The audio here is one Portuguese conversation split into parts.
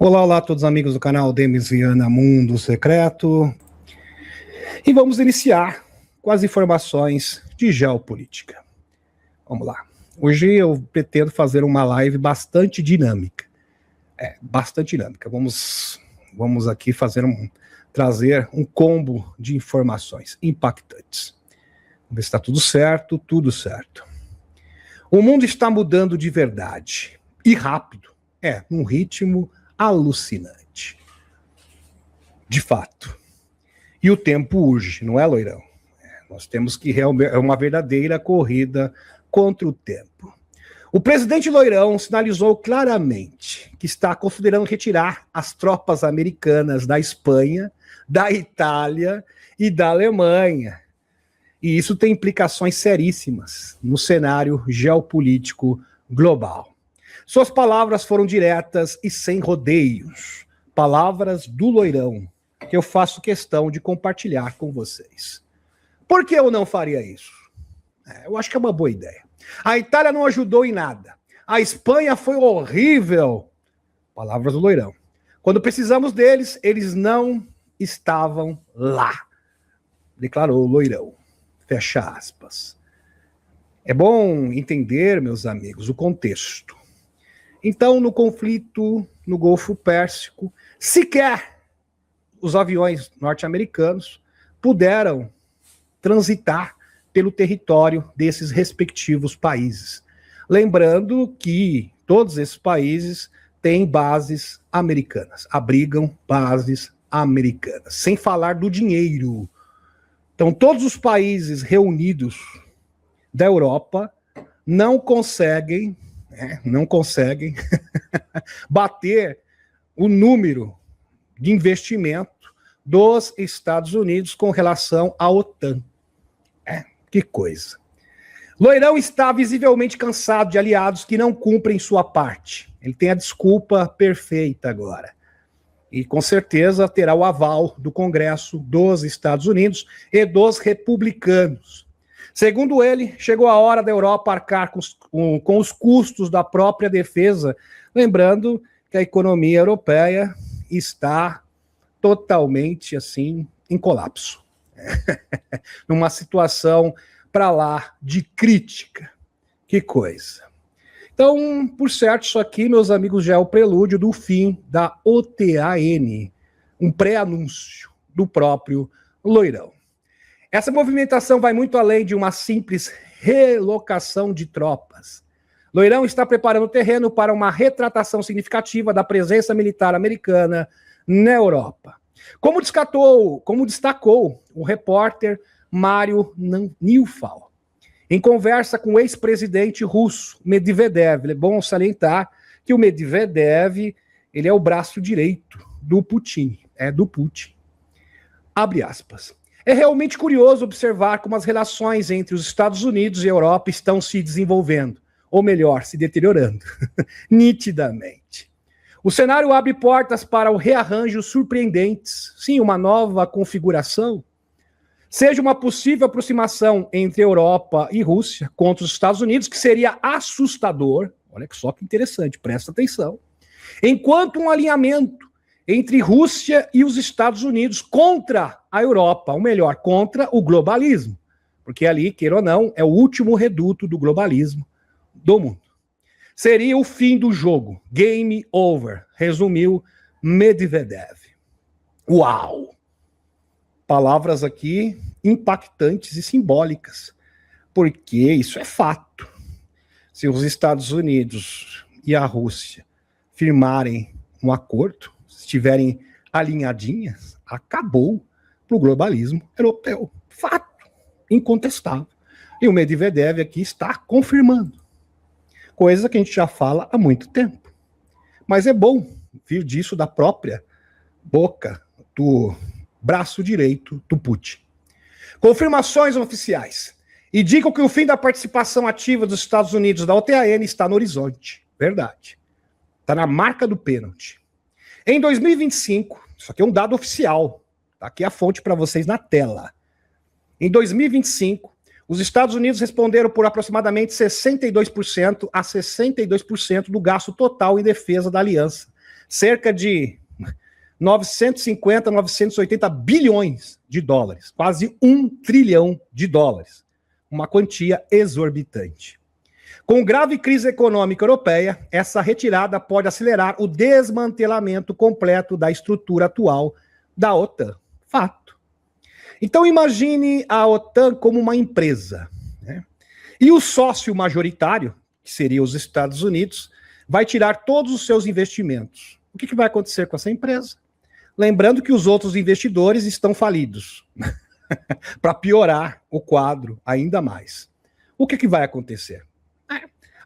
Olá, olá a todos os amigos do canal Demis Viana Mundo Secreto. E vamos iniciar com as informações de geopolítica. Vamos lá. Hoje eu pretendo fazer uma live bastante dinâmica. Bastante dinâmica. Vamos aqui trazer um combo de informações impactantes. Vamos ver se está tudo certo, tudo certo. O mundo está mudando de verdade. E rápido. Num ritmo alucinante. De fato. E o tempo urge, não é, Loirão? Nós temos que realmente... É uma verdadeira corrida contra o tempo. O presidente Loirão sinalizou claramente que está considerando retirar as tropas americanas da Espanha, da Itália e da Alemanha. E isso tem implicações seríssimas no cenário geopolítico global. Suas palavras foram diretas e sem rodeios. Palavras do Loirão, que eu faço questão de compartilhar com vocês. Por que eu não faria isso? Eu acho que é uma boa ideia. A Itália não ajudou em nada. A Espanha foi horrível. Palavras do Loirão. Quando precisamos deles, eles não estavam lá. Declarou o Loirão. Fecha aspas. É bom entender, meus amigos, o contexto. Então, no conflito no Golfo Pérsico, sequer os aviões norte-americanos puderam transitar pelo território desses respectivos países. Lembrando que todos esses países têm bases americanas, abrigam bases americanas, sem falar do dinheiro. Então, todos os países reunidos da Europa não conseguem bater o número de investimento dos Estados Unidos com relação à OTAN. Que coisa. Loirão está visivelmente cansado de aliados que não cumprem sua parte. Ele tem a desculpa perfeita agora. E com certeza terá o aval do Congresso dos Estados Unidos e dos republicanos. Segundo ele, chegou a hora da Europa arcar com os custos da própria defesa, lembrando que a economia europeia está totalmente assim em colapso. Numa situação para lá de crítica. Que coisa. Então, por certo, isso aqui, meus amigos, já é o prelúdio do fim da OTAN, um pré-anúncio do próprio Loirão. Essa movimentação vai muito além de uma simples relocação de tropas. Loirão está preparando o terreno para uma retratação significativa da presença militar americana na Europa. Como destacou o repórter Mário Nilfal, em conversa com o ex-presidente russo Medvedev. É bom salientar que o Medvedev ele é o braço direito do Putin. Do Putin. Abre aspas. É realmente curioso observar como as relações entre os Estados Unidos e a Europa estão se desenvolvendo, ou melhor, se deteriorando, nitidamente. O cenário abre portas para o rearranjos surpreendentes, sim, uma nova configuração, seja uma possível aproximação entre Europa e Rússia contra os Estados Unidos, que seria assustador, olha só que interessante, presta atenção, enquanto um alinhamento entre Rússia e os Estados Unidos contra a Europa, ou melhor, contra o globalismo, porque ali, queira ou não, é o último reduto do globalismo do mundo. Seria o fim do jogo, game over, resumiu Medvedev. Uau! Palavras aqui impactantes e simbólicas, porque isso é fato. Se os Estados Unidos e a Rússia firmarem um acordo, estiverem alinhadinhas, acabou para o globalismo europeu. Fato, incontestável. E o Medvedev aqui está confirmando. Coisa que a gente já fala há muito tempo. Mas é bom vir disso da própria boca do braço direito do Putin. Confirmações oficiais indicam que o fim da participação ativa dos Estados Unidos da OTAN está no horizonte. Verdade. Está na marca do pênalti. Em 2025, isso aqui é um dado oficial, tá aqui a fonte para vocês na tela. Em 2025, os Estados Unidos responderam por aproximadamente 62% a 62% do gasto total em defesa da aliança, cerca de 950, 980 bilhões de dólares, quase 1 trilhão de dólares, uma quantia exorbitante. Com grave crise econômica europeia, essa retirada pode acelerar o desmantelamento completo da estrutura atual da OTAN. Fato. Então imagine a OTAN como uma empresa, né? E o sócio majoritário, que seria os Estados Unidos, vai tirar todos os seus investimentos. O que vai acontecer com essa empresa? Lembrando que os outros investidores estão falidos, para piorar o quadro ainda mais. O que vai acontecer?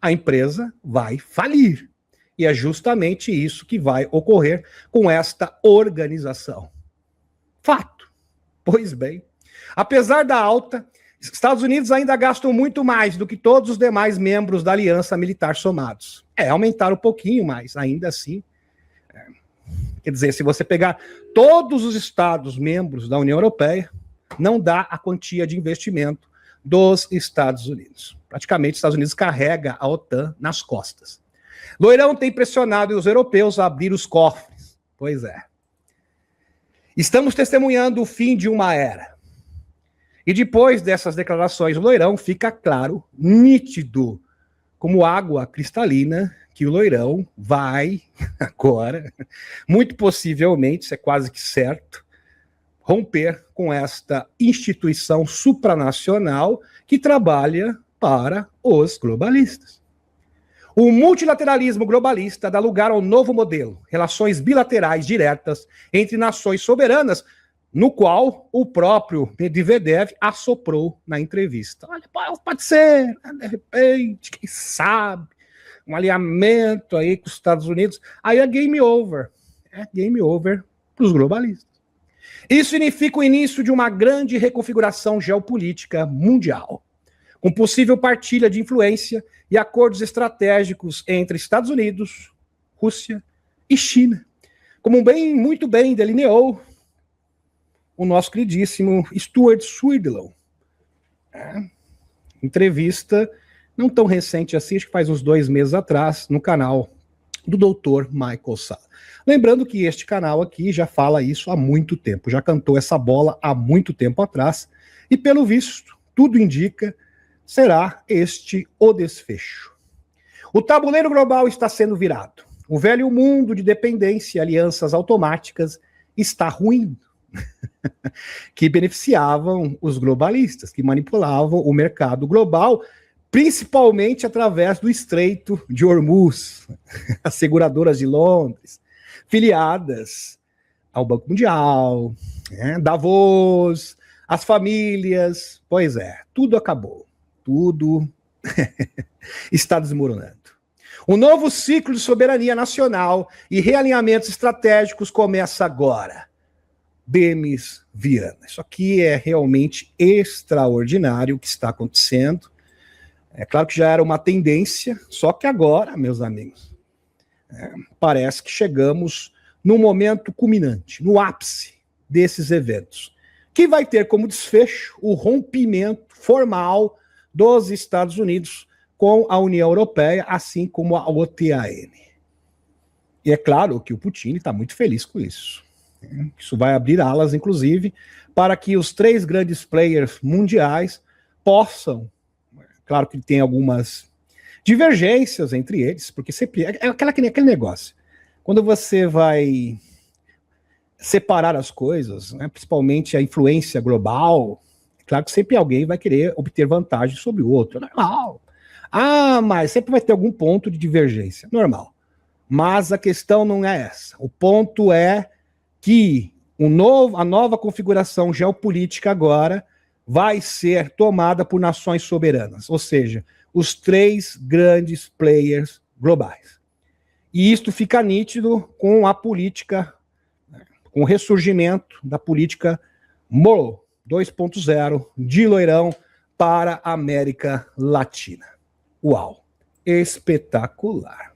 A empresa vai falir. E é justamente isso que vai ocorrer com esta organização. Fato. Pois bem, apesar da alta, Estados Unidos ainda gastam muito mais do que todos os demais membros da aliança militar somados. Aumentaram um pouquinho, mas ainda assim. Quer dizer, se você pegar todos os estados membros da União Europeia, não dá a quantia de investimento dos Estados Unidos. Praticamente, os Estados Unidos carrega a OTAN nas costas. Loirão tem pressionado os europeus a abrir os cofres. Pois é. Estamos testemunhando o fim de uma era. E depois dessas declarações do Loirão, fica claro, nítido, como água cristalina, que o Loirão vai agora, muito possivelmente, isso é quase que certo, romper com esta instituição supranacional que trabalha para os globalistas. O multilateralismo globalista dá lugar ao novo modelo, relações bilaterais diretas entre nações soberanas, no qual o próprio Medvedev assoprou na entrevista. Olha, pode ser, de repente, quem sabe, um alinhamento aí com os Estados Unidos, aí é game over. É game over para os globalistas. Isso significa o início de uma grande reconfiguração geopolítica mundial, com possível partilha de influência e acordos estratégicos entre Estados Unidos, Rússia e China, como muito bem delineou o nosso queridíssimo Stuart Swindlow. Entrevista não tão recente assim, acho que faz uns 2 meses atrás, no canal do Dr. Michael Salla. Lembrando que este canal aqui já fala isso há muito tempo, já cantou essa bola há muito tempo atrás, e pelo visto, tudo indica, será este o desfecho. O tabuleiro global está sendo virado. O velho mundo de dependência e alianças automáticas está ruindo, que beneficiavam os globalistas, que manipulavam o mercado global, principalmente através do Estreito de Hormuz, as seguradoras de Londres, filiadas ao Banco Mundial, Davos, as famílias, pois é, tudo acabou, tudo está desmoronando. O novo ciclo de soberania nacional e realinhamentos estratégicos começa agora. Demis Viana. Isso aqui é realmente extraordinário o que está acontecendo. É claro que já era uma tendência, só que agora, meus amigos, parece que chegamos no momento culminante, no ápice desses eventos, que vai ter como desfecho o rompimento formal dos Estados Unidos com a União Europeia, assim como a OTAN. E é claro que o Putin está muito feliz com isso. Isso vai abrir alas, inclusive, para que os 3 grandes players mundiais possam, claro que tem algumas divergências entre eles, porque sempre é aquele negócio. Quando você vai separar as coisas, principalmente a influência global, é claro que sempre alguém vai querer obter vantagem sobre o outro. Normal. Mas sempre vai ter algum ponto de divergência. Normal. Mas a questão não é essa. O ponto é que a nova configuração geopolítica agora vai ser tomada por nações soberanas, ou seja, os 3 grandes players globais. E isto fica nítido com a política, com o ressurgimento da política Moro 2.0 de Loirão para a América Latina. Uau, espetacular.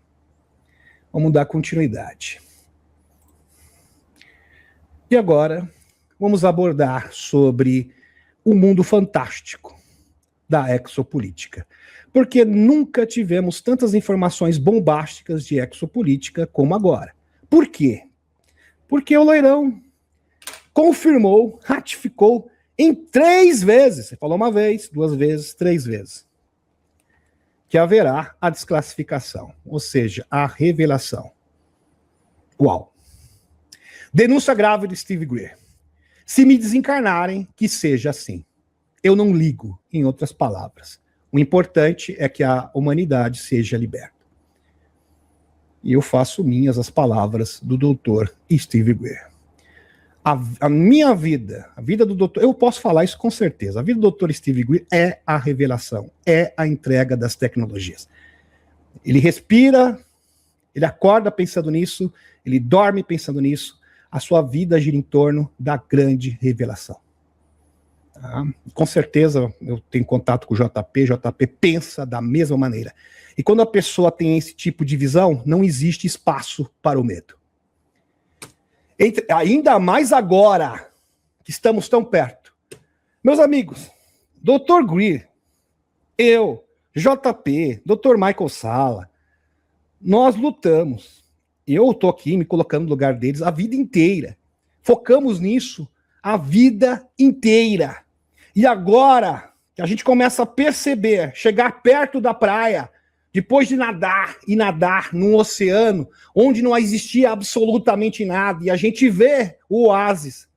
Vamos dar continuidade. E agora, vamos abordar sobre o mundo fantástico da exopolítica. Porque nunca tivemos tantas informações bombásticas de exopolítica como agora. Por quê? Porque o Loirão confirmou, ratificou em 3 vezes, você falou uma vez, 2 vezes, 3 vezes, que haverá a desclassificação, ou seja, a revelação. Uau! Denúncia grave de Steve Greer. Se me desencarnarem, que seja assim. Eu não ligo, em outras palavras. O importante é que a humanidade seja liberta. E eu faço minhas as palavras do doutor Steve Greer. A minha vida, a vida do doutor, eu posso falar isso com certeza, a vida do doutor Steve Greer é a revelação, é a entrega das tecnologias. Ele respira, ele acorda pensando nisso, ele dorme pensando nisso, a sua vida gira em torno da grande revelação. Tá? Com certeza eu tenho contato com o JP pensa da mesma maneira. E quando a pessoa tem esse tipo de visão, não existe espaço para o medo. Ainda mais agora, que estamos tão perto. Meus amigos, Dr. Greer, eu, JP, Dr. Michael Salla, nós lutamos. Eu estou aqui me colocando no lugar deles a vida inteira. Focamos nisso a vida inteira. E agora que a gente começa a perceber, chegar perto da praia, depois de nadar e nadar num oceano onde não existia absolutamente nada, e a gente vê o oásis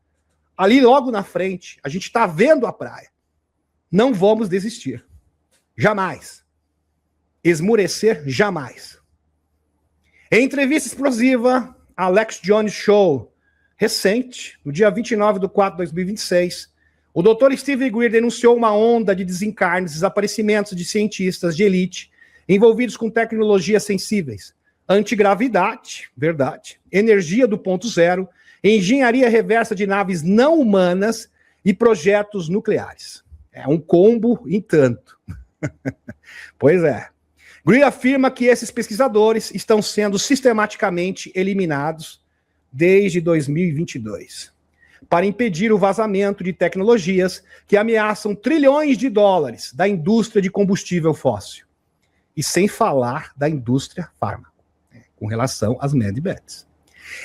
ali logo na frente, a gente está vendo a praia. Não vamos desistir. Jamais. Esmurecer, jamais. Em entrevista explosiva, Alex Jones Show, recente, no dia 29/4/2026, o Dr. Steve Greer denunciou uma onda de desencarnes, desaparecimentos de cientistas de elite envolvidos com tecnologias sensíveis, antigravidade, verdade, energia do ponto zero, engenharia reversa de naves não humanas e projetos nucleares. É um combo em tanto. Pois é. Greer afirma que esses pesquisadores estão sendo sistematicamente eliminados desde 2022 para impedir o vazamento de tecnologias que ameaçam trilhões de dólares da indústria de combustível fóssil. E sem falar da indústria fármaco, com relação às medbeds.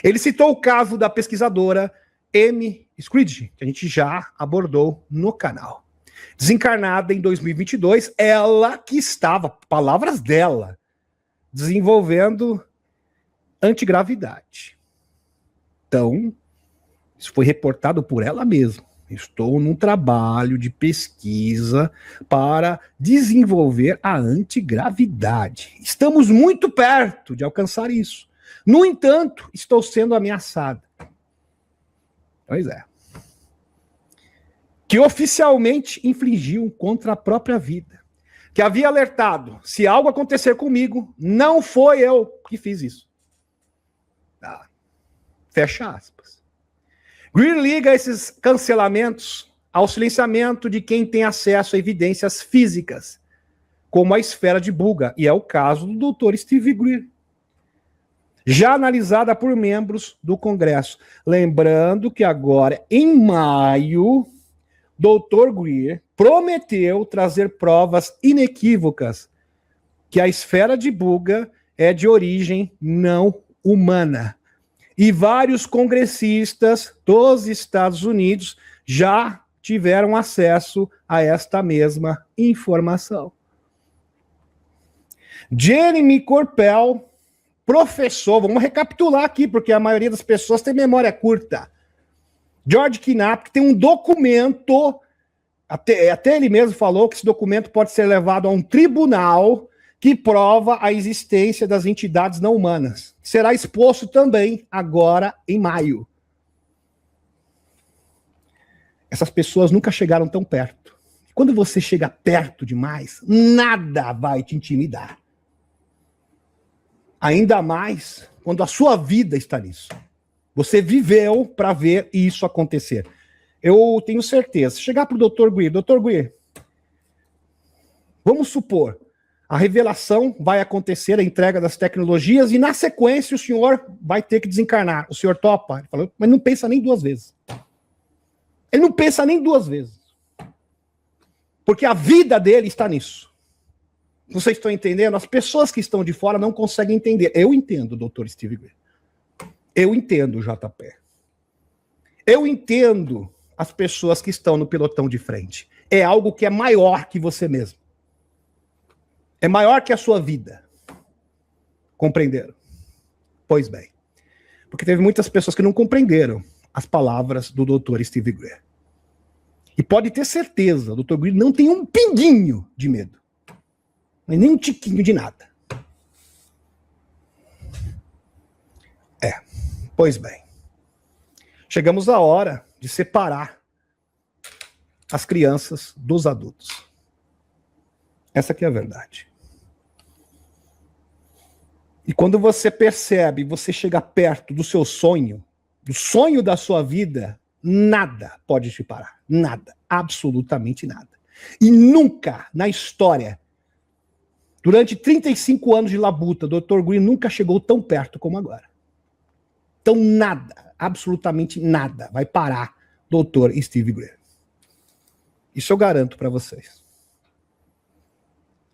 Ele citou o caso da pesquisadora Amy Scridge, que a gente já abordou no canal. Desencarnada em 2022, ela que estava, palavras dela, desenvolvendo antigravidade. Então, isso foi reportado por ela mesma. Estou num trabalho de pesquisa para desenvolver a antigravidade. Estamos muito perto de alcançar isso. No entanto, estou sendo ameaçada. Pois é. Que oficialmente infligiu contra a própria vida. Que havia alertado, se algo acontecer comigo, não foi eu que fiz isso. Ah, fecha aspas. Greer liga esses cancelamentos ao silenciamento de quem tem acesso a evidências físicas, como a esfera de Buga, e é o caso do Dr. Steve Greer, já analisada por membros do Congresso. Lembrando que agora, em maio, Dr. Greer prometeu trazer provas inequívocas que a esfera de Buga é de origem não humana. E vários congressistas dos Estados Unidos já tiveram acesso a esta mesma informação. Jeremy Corbell, professor, vamos recapitular aqui, porque a maioria das pessoas tem memória curta. George Knapp, que tem um documento, até ele mesmo falou que esse documento pode ser levado a um tribunal que prova a existência das entidades não humanas. Será exposto também agora em maio. Essas pessoas nunca chegaram tão perto. Quando você chega perto demais, nada vai te intimidar. Ainda mais quando a sua vida está nisso. Você viveu para ver isso acontecer. Eu tenho certeza. Chegar para o Dr. Greer, vamos supor, a revelação vai acontecer, a entrega das tecnologias, e na sequência o senhor vai ter que desencarnar. O senhor topa? Ele falou, mas não pensa nem 2 vezes. Ele não pensa nem 2 vezes. Porque a vida dele está nisso. Vocês estão entendendo? As pessoas que estão de fora não conseguem entender. Eu entendo, doutor Steve Greer. Eu entendo, JP. Eu entendo as pessoas que estão no pelotão de frente. É algo que é maior que você mesmo. É maior que a sua vida. Compreenderam? Pois bem. Porque teve muitas pessoas que não compreenderam as palavras do Dr. Steve Greer. E pode ter certeza, o Dr. Greer não tem um pinguinho de medo. Nem um tiquinho de nada. Pois bem. Chegamos à hora de separar as crianças dos adultos. Essa aqui é a verdade. E quando você percebe, você chega perto do seu sonho, do sonho da sua vida, nada pode te parar. Nada. Absolutamente nada. E nunca na história, durante 35 anos de labuta, o Dr. Greer nunca chegou tão perto como agora. Então nada, absolutamente nada, vai parar Dr. Steve Greer. Isso eu garanto para vocês.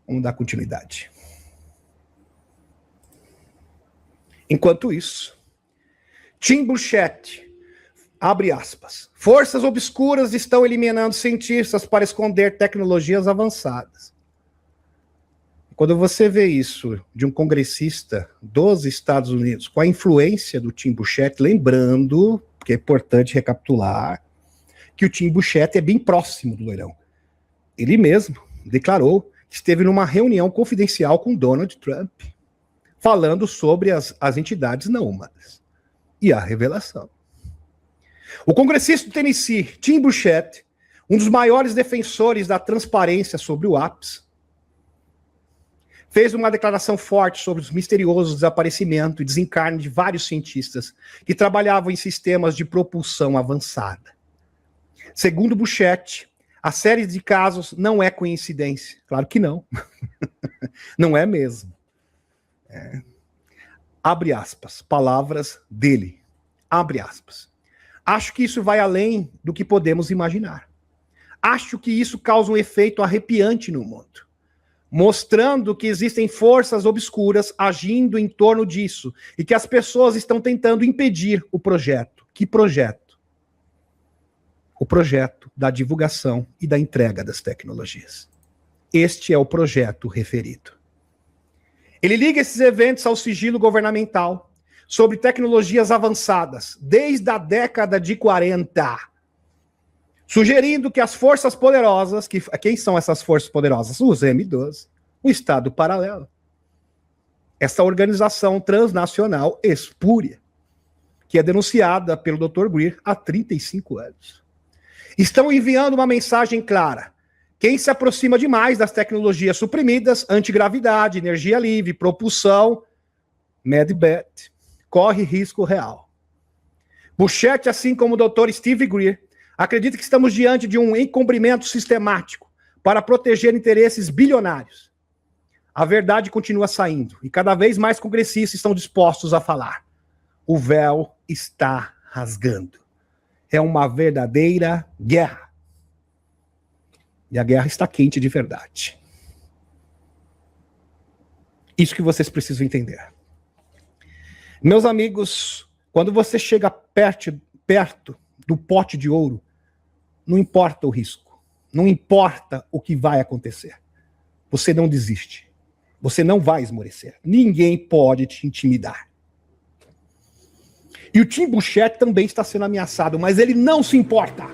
Vamos dar continuidade. Enquanto isso, Tim Burchett, abre aspas, forças obscuras estão eliminando cientistas para esconder tecnologias avançadas. Quando você vê isso de um congressista dos Estados Unidos, com a influência do Tim Burchett, lembrando, que é importante recapitular, que o Tim Burchett é bem próximo do Loirão. Ele mesmo declarou que esteve numa reunião confidencial com Donald Trump, falando sobre as entidades não humanas e a revelação. O congressista do Tennessee, Tim Burchett, um dos maiores defensores da transparência sobre o APS, fez uma declaração forte sobre os misteriosos desaparecimentos e desencarne de vários cientistas que trabalhavam em sistemas de propulsão avançada. Segundo Burchett, a série de casos não é coincidência. Claro que não. Não é mesmo. Abre aspas, palavras dele. Abre aspas. Acho que isso vai além do que podemos imaginar. Acho que isso causa um efeito arrepiante no mundo, mostrando que existem forças obscuras agindo em torno disso e que as pessoas estão tentando impedir o projeto. Que projeto? O projeto da divulgação e da entrega das tecnologias. Este é o projeto referido. Ele liga esses eventos ao sigilo governamental sobre tecnologias avançadas desde a década de 40, sugerindo que as forças poderosas, quem são essas forças poderosas? Os M12, o Estado Paralelo, essa organização transnacional espúria, que é denunciada pelo Dr. Greer há 35 anos. Estão enviando uma mensagem clara. Quem se aproxima demais das tecnologias suprimidas, antigravidade, energia livre, propulsão, medbet, corre risco real. Burchett, assim como o Dr. Steve Greer, acredita que estamos diante de um encobrimento sistemático para proteger interesses bilionários. A verdade continua saindo e cada vez mais congressistas estão dispostos a falar. O véu está rasgando. É uma verdadeira guerra. E a guerra está quente de verdade. Isso que vocês precisam entender. Meus amigos, quando você chega perto do pote de ouro, não importa o risco, não importa o que vai acontecer. Você não desiste. Você não vai esmorecer. Ninguém pode te intimidar. E o Tim Burchett também está sendo ameaçado, mas ele não se importa.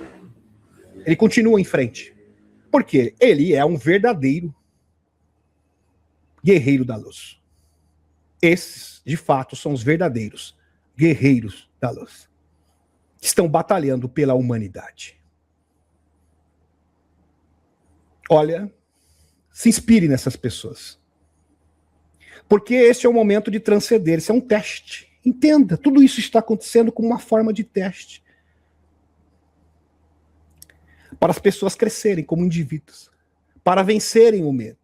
Ele continua em frente. Por quê? Ele é um verdadeiro guerreiro da luz. Esses, de fato, são os verdadeiros guerreiros da luz. Que estão batalhando pela humanidade. Olha, se inspire nessas pessoas. Porque esse é o momento de transcender, esse é um teste. Entenda, tudo isso está acontecendo como uma forma de teste. Para as pessoas crescerem como indivíduos. Para vencerem o medo.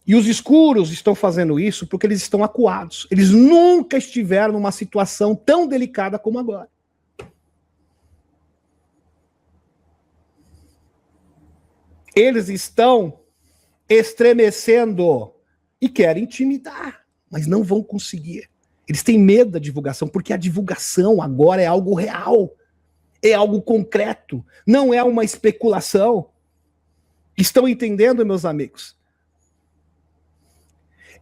E os escuros estão fazendo isso porque eles estão acuados. Eles nunca estiveram numa situação tão delicada como agora. Eles estão estremecendo e querem intimidar, mas não vão conseguir. Eles têm medo da divulgação, porque a divulgação agora é algo real, é algo concreto, não é uma especulação. Estão entendendo, meus amigos?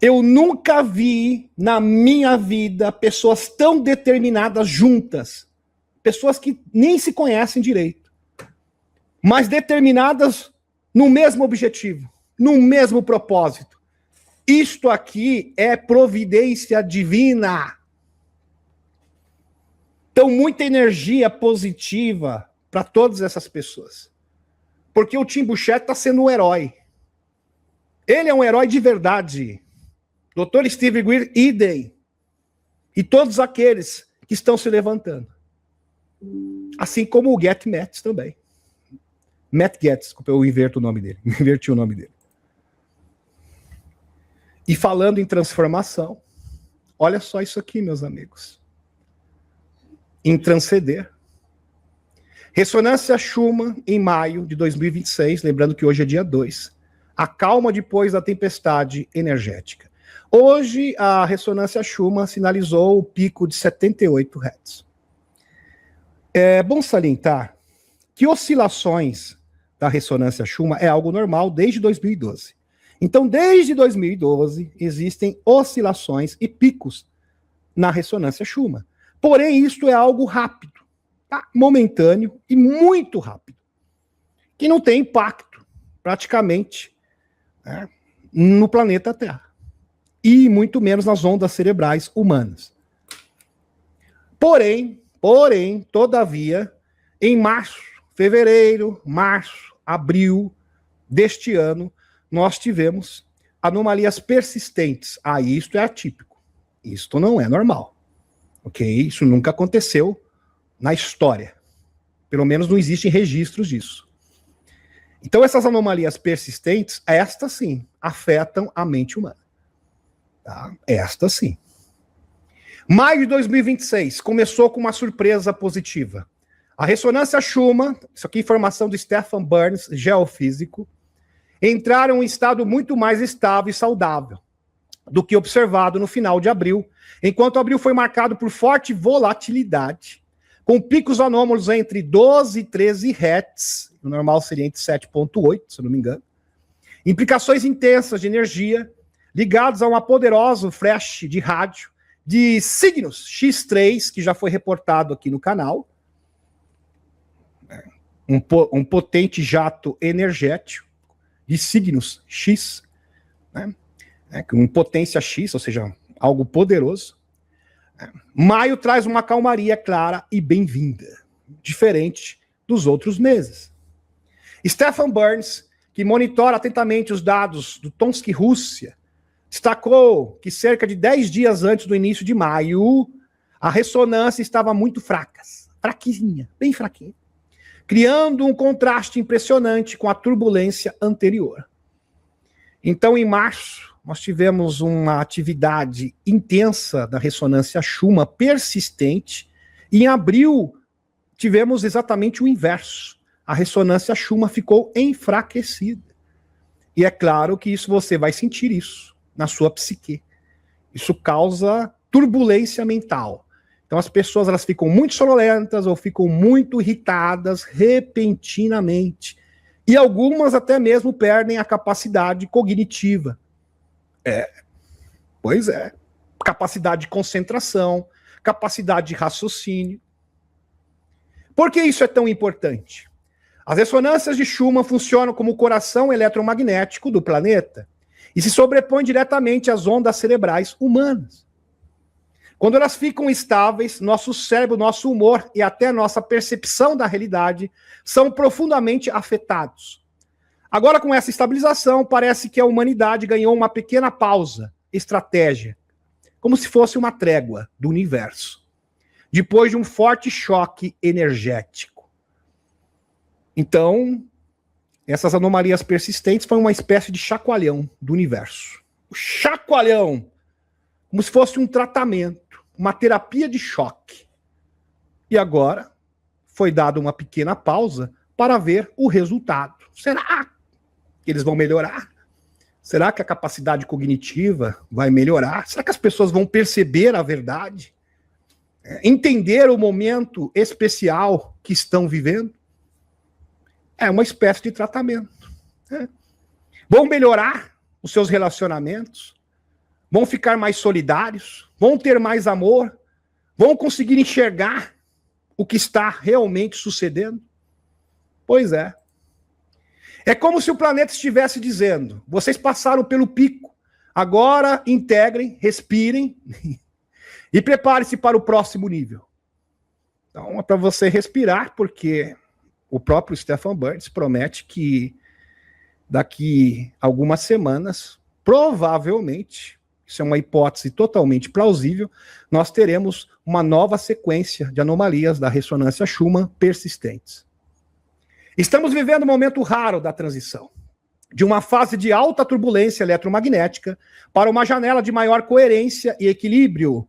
Eu nunca vi na minha vida pessoas tão determinadas juntas, pessoas que nem se conhecem direito, mas determinadas no mesmo objetivo, no mesmo propósito. Isto aqui é providência divina. Então, muita energia positiva para todas essas pessoas. Porque o Timbuchet está sendo um herói. Ele é um herói de verdade. Dr. Steve Greer, idem. E todos aqueles que estão se levantando. Assim como o Get Metz também. Matt Getz, desculpa, eu inverti o nome dele. E falando em transformação, olha só isso aqui, meus amigos. Em transcender. Ressonância Schumann em maio de 2026, lembrando que hoje é dia 2. A calma depois da tempestade energética. Hoje, a ressonância Schumann sinalizou o pico de 78 Hz. É bom salientar que oscilações da ressonância Schumann é algo normal desde 2012. Então, desde 2012, existem oscilações e picos na ressonância Schumann. Porém, isto é algo rápido, tá? Momentâneo e muito rápido, que não tem impacto, praticamente, né, no planeta Terra. E muito menos nas ondas cerebrais humanas. Porém, todavia, em fevereiro, março, abril deste ano, nós tivemos anomalias persistentes. Isto é atípico. Isto não é normal. Ok? Isso nunca aconteceu na história. Pelo menos não existem registros disso. Então, essas anomalias persistentes, estas sim, afetam a mente humana. Tá? Estas sim. Maio de 2026 começou com uma surpresa positiva. A ressonância Schumann, isso aqui é informação do Stefan Burns, geofísico, entraram em um estado muito mais estável e saudável do que observado no final de abril, enquanto abril foi marcado por forte volatilidade, com picos anômalos entre 12 e 13 Hz, o normal seria entre 7,8, se eu não me engano, implicações intensas de energia ligados a um poderoso flash de rádio de signos X3, que já foi reportado aqui no canal, um potente jato energético de signos X, né? Com potência X, ou seja, algo poderoso. Maio traz uma calmaria clara e bem-vinda, diferente dos outros meses. Stefan Burns, que monitora atentamente os dados do Tomsk Rússia, destacou que cerca de 10 dias antes do início de maio, a ressonância estava muito fraquinha, bem fraquinha, criando um contraste impressionante com a turbulência anterior. Então, em março, nós tivemos uma atividade intensa da ressonância Schumann, persistente, e em abril tivemos exatamente o inverso. A ressonância Schumann ficou enfraquecida. E é claro que isso você vai sentir isso na sua psique. Isso causa turbulência mental. Então as pessoas elas ficam muito sonolentas ou ficam muito irritadas repentinamente. E algumas até mesmo perdem a capacidade cognitiva. Pois é. Capacidade de concentração, capacidade de raciocínio. Por que isso é tão importante? As ressonâncias de Schumann funcionam como o coração eletromagnético do planeta e se sobrepõem diretamente às ondas cerebrais humanas. Quando elas ficam estáveis, nosso cérebro, nosso humor e até nossa percepção da realidade são profundamente afetados. Agora, com essa estabilização, parece que a humanidade ganhou uma pequena pausa, estratégia, como se fosse uma trégua do universo, depois de um forte choque energético. Então, essas anomalias persistentes foram uma espécie de chacoalhão do universo. O chacoalhão, como se fosse um tratamento, uma terapia de choque. E agora foi dada uma pequena pausa para ver o resultado. Será que eles vão melhorar? Será que a capacidade cognitiva vai melhorar? Será que as pessoas vão perceber a verdade? Entender o momento especial que estão vivendo? É uma espécie de tratamento. Vão melhorar os seus relacionamentos? Vão ficar mais solidários? Vão ter mais amor? Vão conseguir enxergar o que está realmente sucedendo? Pois é. É como se o planeta estivesse dizendo: vocês passaram pelo pico, agora integrem, respirem e prepare-se para o próximo nível. Então é para você respirar, porque o próprio Stefan Burns promete que daqui a algumas semanas, provavelmente, isso é uma hipótese totalmente plausível, nós teremos uma nova sequência de anomalias da ressonância Schumann persistentes. Estamos vivendo um momento raro da transição, de uma fase de alta turbulência eletromagnética para uma janela de maior coerência e equilíbrio.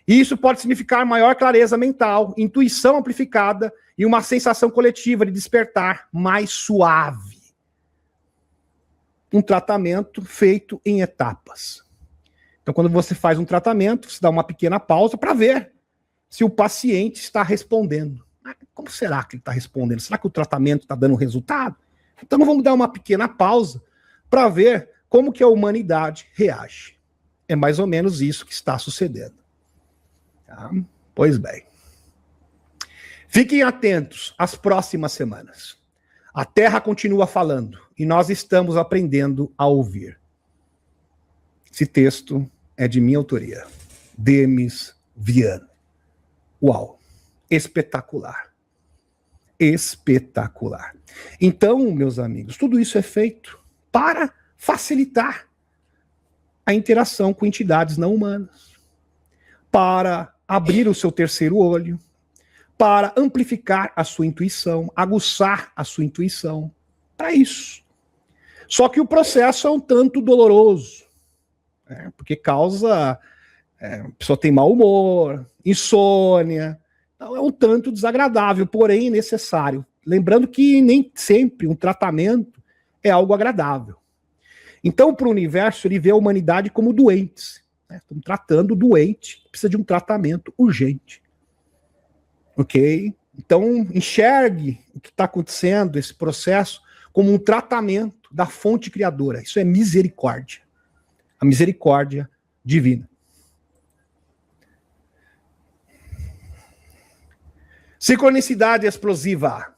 E isso pode significar maior clareza mental, intuição amplificada e uma sensação coletiva de despertar mais suave. Um tratamento feito em etapas. Então, quando você faz um tratamento, você dá uma pequena pausa para ver se o paciente está respondendo. Como será que ele está respondendo? Será que o tratamento está dando resultado? Então, vamos dar uma pequena pausa para ver como que a humanidade reage. É mais ou menos isso que está sucedendo. Tá? Pois bem. Fiquem atentos às próximas semanas. A Terra continua falando e nós estamos aprendendo a ouvir. Esse texto é de minha autoria. Demis Viana. Uau! Espetacular. Espetacular. Então, meus amigos, tudo isso é feito para facilitar a interação com entidades não humanas, para abrir o seu terceiro olho, para amplificar a sua intuição, aguçar a sua intuição, para isso. Só que o processo é um tanto doloroso, porque causa, a pessoa tem mau humor, insônia, então é um tanto desagradável, porém necessário. Lembrando que nem sempre um tratamento é algo agradável. Então, para o universo, ele vê a humanidade como doentes. Estamos tratando o doente, que precisa de um tratamento urgente. Ok? Então, enxergue o que está acontecendo, esse processo, como um tratamento da fonte criadora. Isso é misericórdia. A misericórdia divina. Sincronicidade explosiva.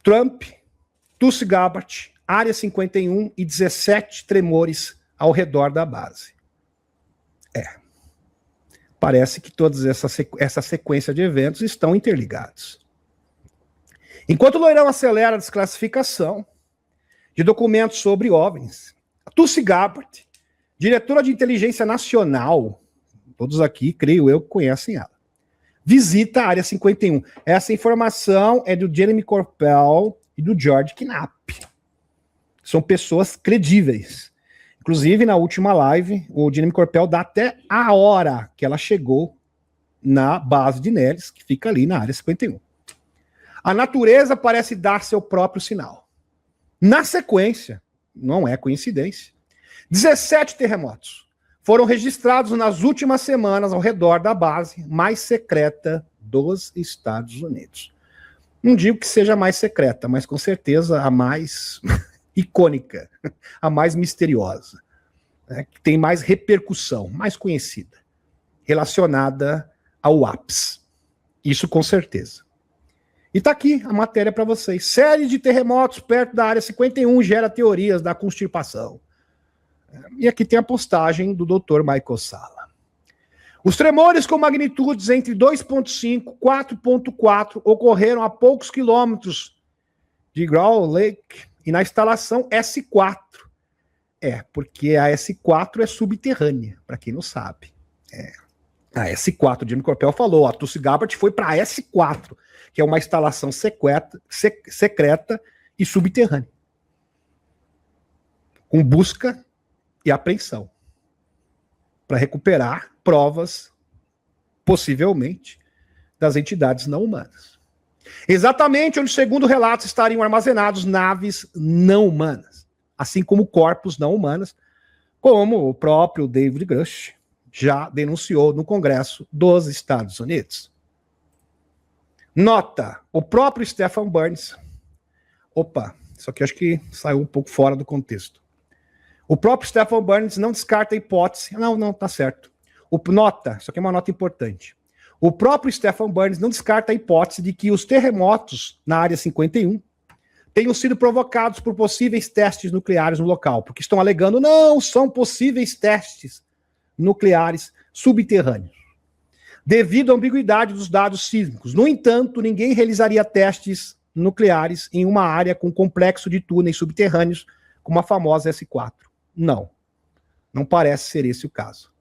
Trump, Tulsi Gabbard, Área 51 e 17 tremores ao redor da base. Parece que toda essa sequência de eventos estão interligados. Enquanto o Loirão acelera a desclassificação de documentos sobre OVNIs, a Tulsi Gabbard, diretora de inteligência nacional, todos aqui, creio eu, conhecem ela, visita a Área 51. Essa informação é do Jeremy Corbell e do George Knapp. São pessoas credíveis. Inclusive, na última live, o Jeremy Corbell dá até a hora que ela chegou na base de Nellis, que fica ali na Área 51. A natureza parece dar seu próprio sinal. Na sequência, não é coincidência, 17 terremotos foram registrados nas últimas semanas ao redor da base mais secreta dos Estados Unidos. Não digo que seja a mais secreta, mas com certeza a mais icônica, a mais misteriosa, que tem mais repercussão, mais conhecida, relacionada ao ápice. Isso com certeza. E tá aqui a matéria para vocês. Série de terremotos perto da Área 51 gera teorias da constipação. E aqui tem a postagem do Dr. Michael Salla. Os tremores com magnitudes entre 2.5 e 4.4 ocorreram a poucos quilômetros de Growl Lake e na instalação S4. Porque a S4 é subterrânea, para quem não sabe. A S4, o Jimmy Corbell falou, a Tulsi Gabbard foi para a S4, que é uma instalação secreta e subterrânea, com busca e apreensão, para recuperar provas, possivelmente, das entidades não humanas. Exatamente onde, segundo relatos, estariam armazenados naves não humanas, assim como corpos não humanos, como o próprio David Grush já denunciou no Congresso dos Estados Unidos. Nota, o próprio Stephen Burns... Opa, isso aqui acho que saiu um pouco fora do contexto. O próprio Stephen Burns não descarta a hipótese... Não, tá certo. Nota, isso aqui é uma nota importante. O próprio Stephen Burns não descarta a hipótese de que os terremotos na Área 51 tenham sido provocados por possíveis testes nucleares no local, porque estão alegando, não, são possíveis testes nucleares subterrâneos, devido à ambiguidade dos dados sísmicos. No entanto, ninguém realizaria testes nucleares em uma área com complexo de túneis subterrâneos, como a famosa S4. Não parece ser esse o caso.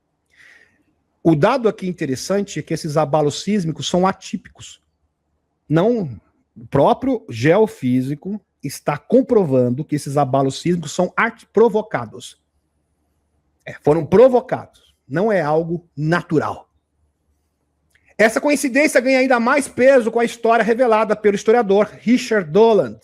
O dado aqui interessante é que esses abalos sísmicos são atípicos. O próprio geofísico está comprovando que esses abalos sísmicos são provocados. Foram provocados. Não é algo natural. Essa coincidência ganha ainda mais peso com a história revelada pelo historiador Richard Dolan.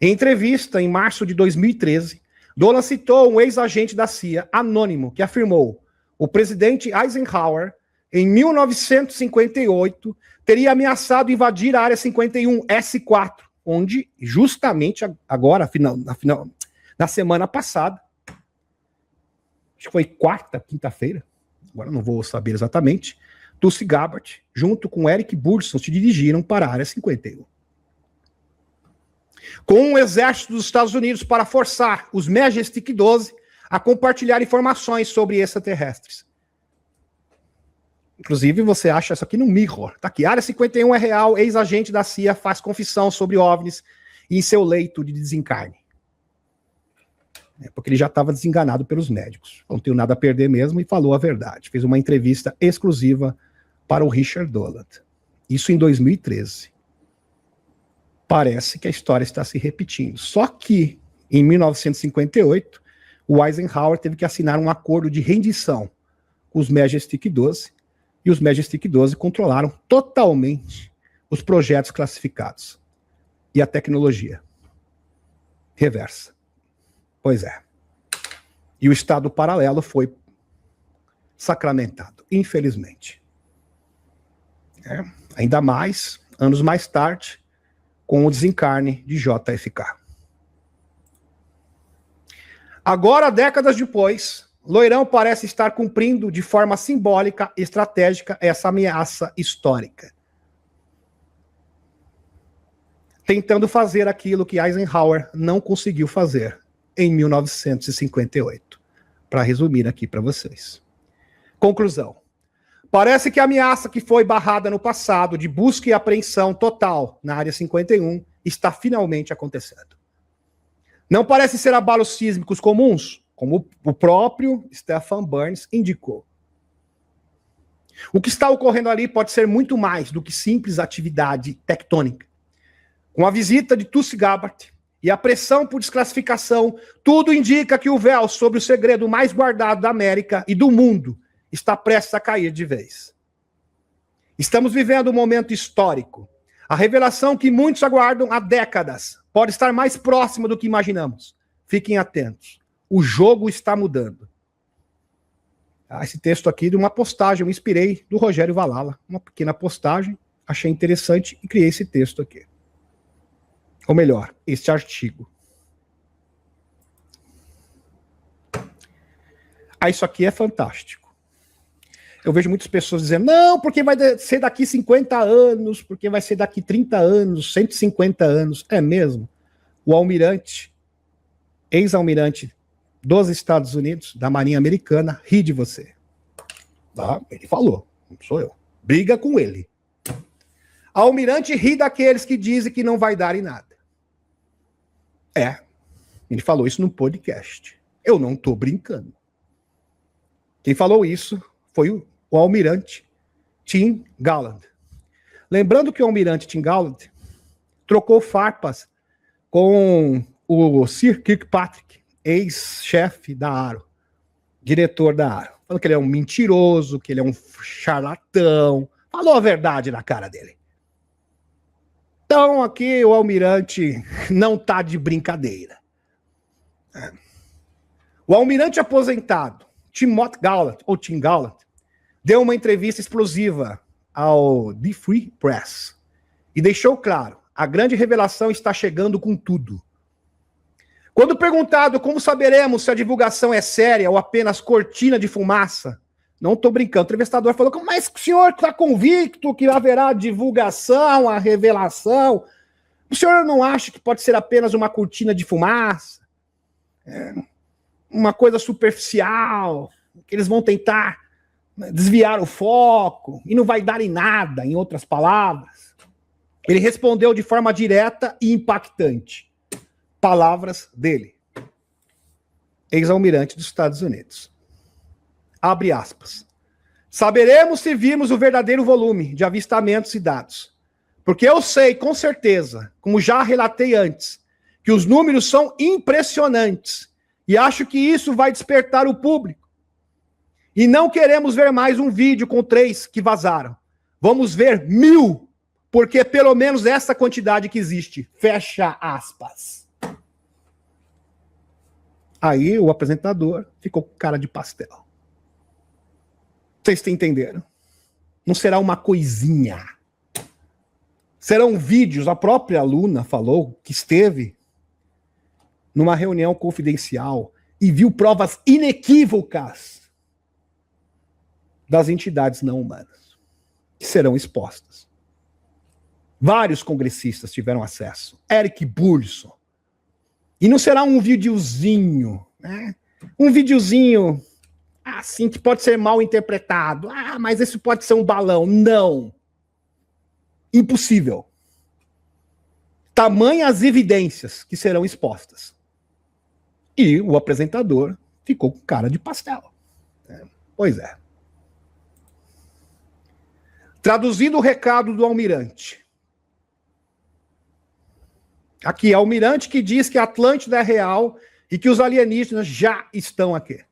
Em entrevista em março de 2013, Dolan citou um ex-agente da CIA, anônimo, que afirmou: o presidente Eisenhower, em 1958, teria ameaçado invadir a Área 51, S4, onde, justamente agora, na semana passada, acho que foi quinta-feira, agora não vou saber exatamente, Tulsi Gabbard, junto com Eric Burson, se dirigiram para a Área 51. Com o exército dos Estados Unidos para forçar os Majestic 12 a compartilhar informações sobre extraterrestres. Inclusive, você acha isso aqui no Mirror. Tá aqui, Área 51 é real, ex-agente da CIA faz confissão sobre OVNIs em seu leito de desencarne. Porque ele já estava desenganado pelos médicos. Não tenho nada a perder mesmo e falou a verdade. Fez uma entrevista exclusiva para o Richard Dolan. Isso em 2013. Parece que a história está se repetindo. Só que, em 1958, o Eisenhower teve que assinar um acordo de rendição com os Majestic 12, e os Majestic 12 controlaram totalmente os projetos classificados e a tecnologia reversa. Pois é. E o Estado paralelo foi sacramentado, infelizmente. Ainda mais, anos mais tarde, com o desencarne de JFK. Agora, décadas depois, Loirão parece estar cumprindo de forma simbólica, estratégica, essa ameaça histórica. Tentando fazer aquilo que Eisenhower não conseguiu fazer em 1958. Para resumir aqui para vocês. Conclusão. Parece que a ameaça que foi barrada no passado de busca e apreensão total na Área 51 está finalmente acontecendo. Não parece ser abalos sísmicos comuns, como o próprio Stephen Burns indicou. O que está ocorrendo ali pode ser muito mais do que simples atividade tectônica. Com a visita de Tulsi Gabbard e a pressão por desclassificação, tudo indica que o véu sobre o segredo mais guardado da América e do mundo está prestes a cair de vez. Estamos vivendo um momento histórico. A revelação que muitos aguardam há décadas pode estar mais próxima do que imaginamos. Fiquem atentos. O jogo está mudando. Esse texto aqui de uma postagem, eu me inspirei do Rogério Valhalla. Uma pequena postagem, achei interessante e criei esse texto aqui. Ou melhor, este artigo. Isso aqui é fantástico. Eu vejo muitas pessoas dizendo, não, porque vai ser daqui 50 anos, porque vai ser daqui 30 anos, 150 anos. É mesmo? O almirante, ex-almirante dos Estados Unidos, da Marinha Americana, ri de você. Ele falou, não sou eu. Briga com ele. Almirante ri daqueles que dizem que não vai dar em nada. Ele falou isso no podcast. Eu não estou brincando. Quem falou isso foi o almirante Tim Gallant. Lembrando que o almirante Tim Gallant trocou farpas com o Sir Kirkpatrick, ex-chefe da AARO, diretor da AARO. Falando que ele é um mentiroso, que ele é um charlatão. Falou a verdade na cara dele. Então aqui o almirante não tá de brincadeira. O almirante aposentado, Timothy Gallant, ou Tim Gallant, deu uma entrevista explosiva ao The Free Press e deixou claro, a grande revelação está chegando com tudo. Quando perguntado como saberemos se a divulgação é séria ou apenas cortina de fumaça, não estou brincando, o entrevistador falou, mas o senhor está convicto que haverá divulgação, a revelação? O senhor não acha que pode ser apenas uma cortina de fumaça? Uma coisa superficial, que eles vão tentar desviar o foco e não vai dar em nada, em outras palavras. Ele respondeu de forma direta e impactante. Palavras dele. Ex-almirante dos Estados Unidos. Abre aspas. Saberemos se virmos o verdadeiro volume de avistamentos e dados. Porque eu sei, com certeza, como já relatei antes, que os números são impressionantes. E acho que isso vai despertar o público. E não queremos ver mais um vídeo com 3 que vazaram. Vamos ver 1000, porque pelo menos essa quantidade que existe. Fecha aspas. Aí o apresentador ficou com cara de pastel. Vocês entenderam? Não será uma coisinha. Serão vídeos, a própria aluna falou que esteve numa reunião confidencial e viu provas inequívocas das entidades não humanas que serão expostas. Vários congressistas tiveram acesso. Eric Burson. E não será um videozinho, né? Um videozinho assim que pode ser mal interpretado. Ah, mas esse pode ser um balão. Não. Impossível. Tamanhas evidências que serão expostas. E o apresentador ficou com cara de pastel. Pois é. Traduzindo o recado do almirante. Aqui, é o almirante que diz que a Atlântida é real e que os alienígenas já estão aqui.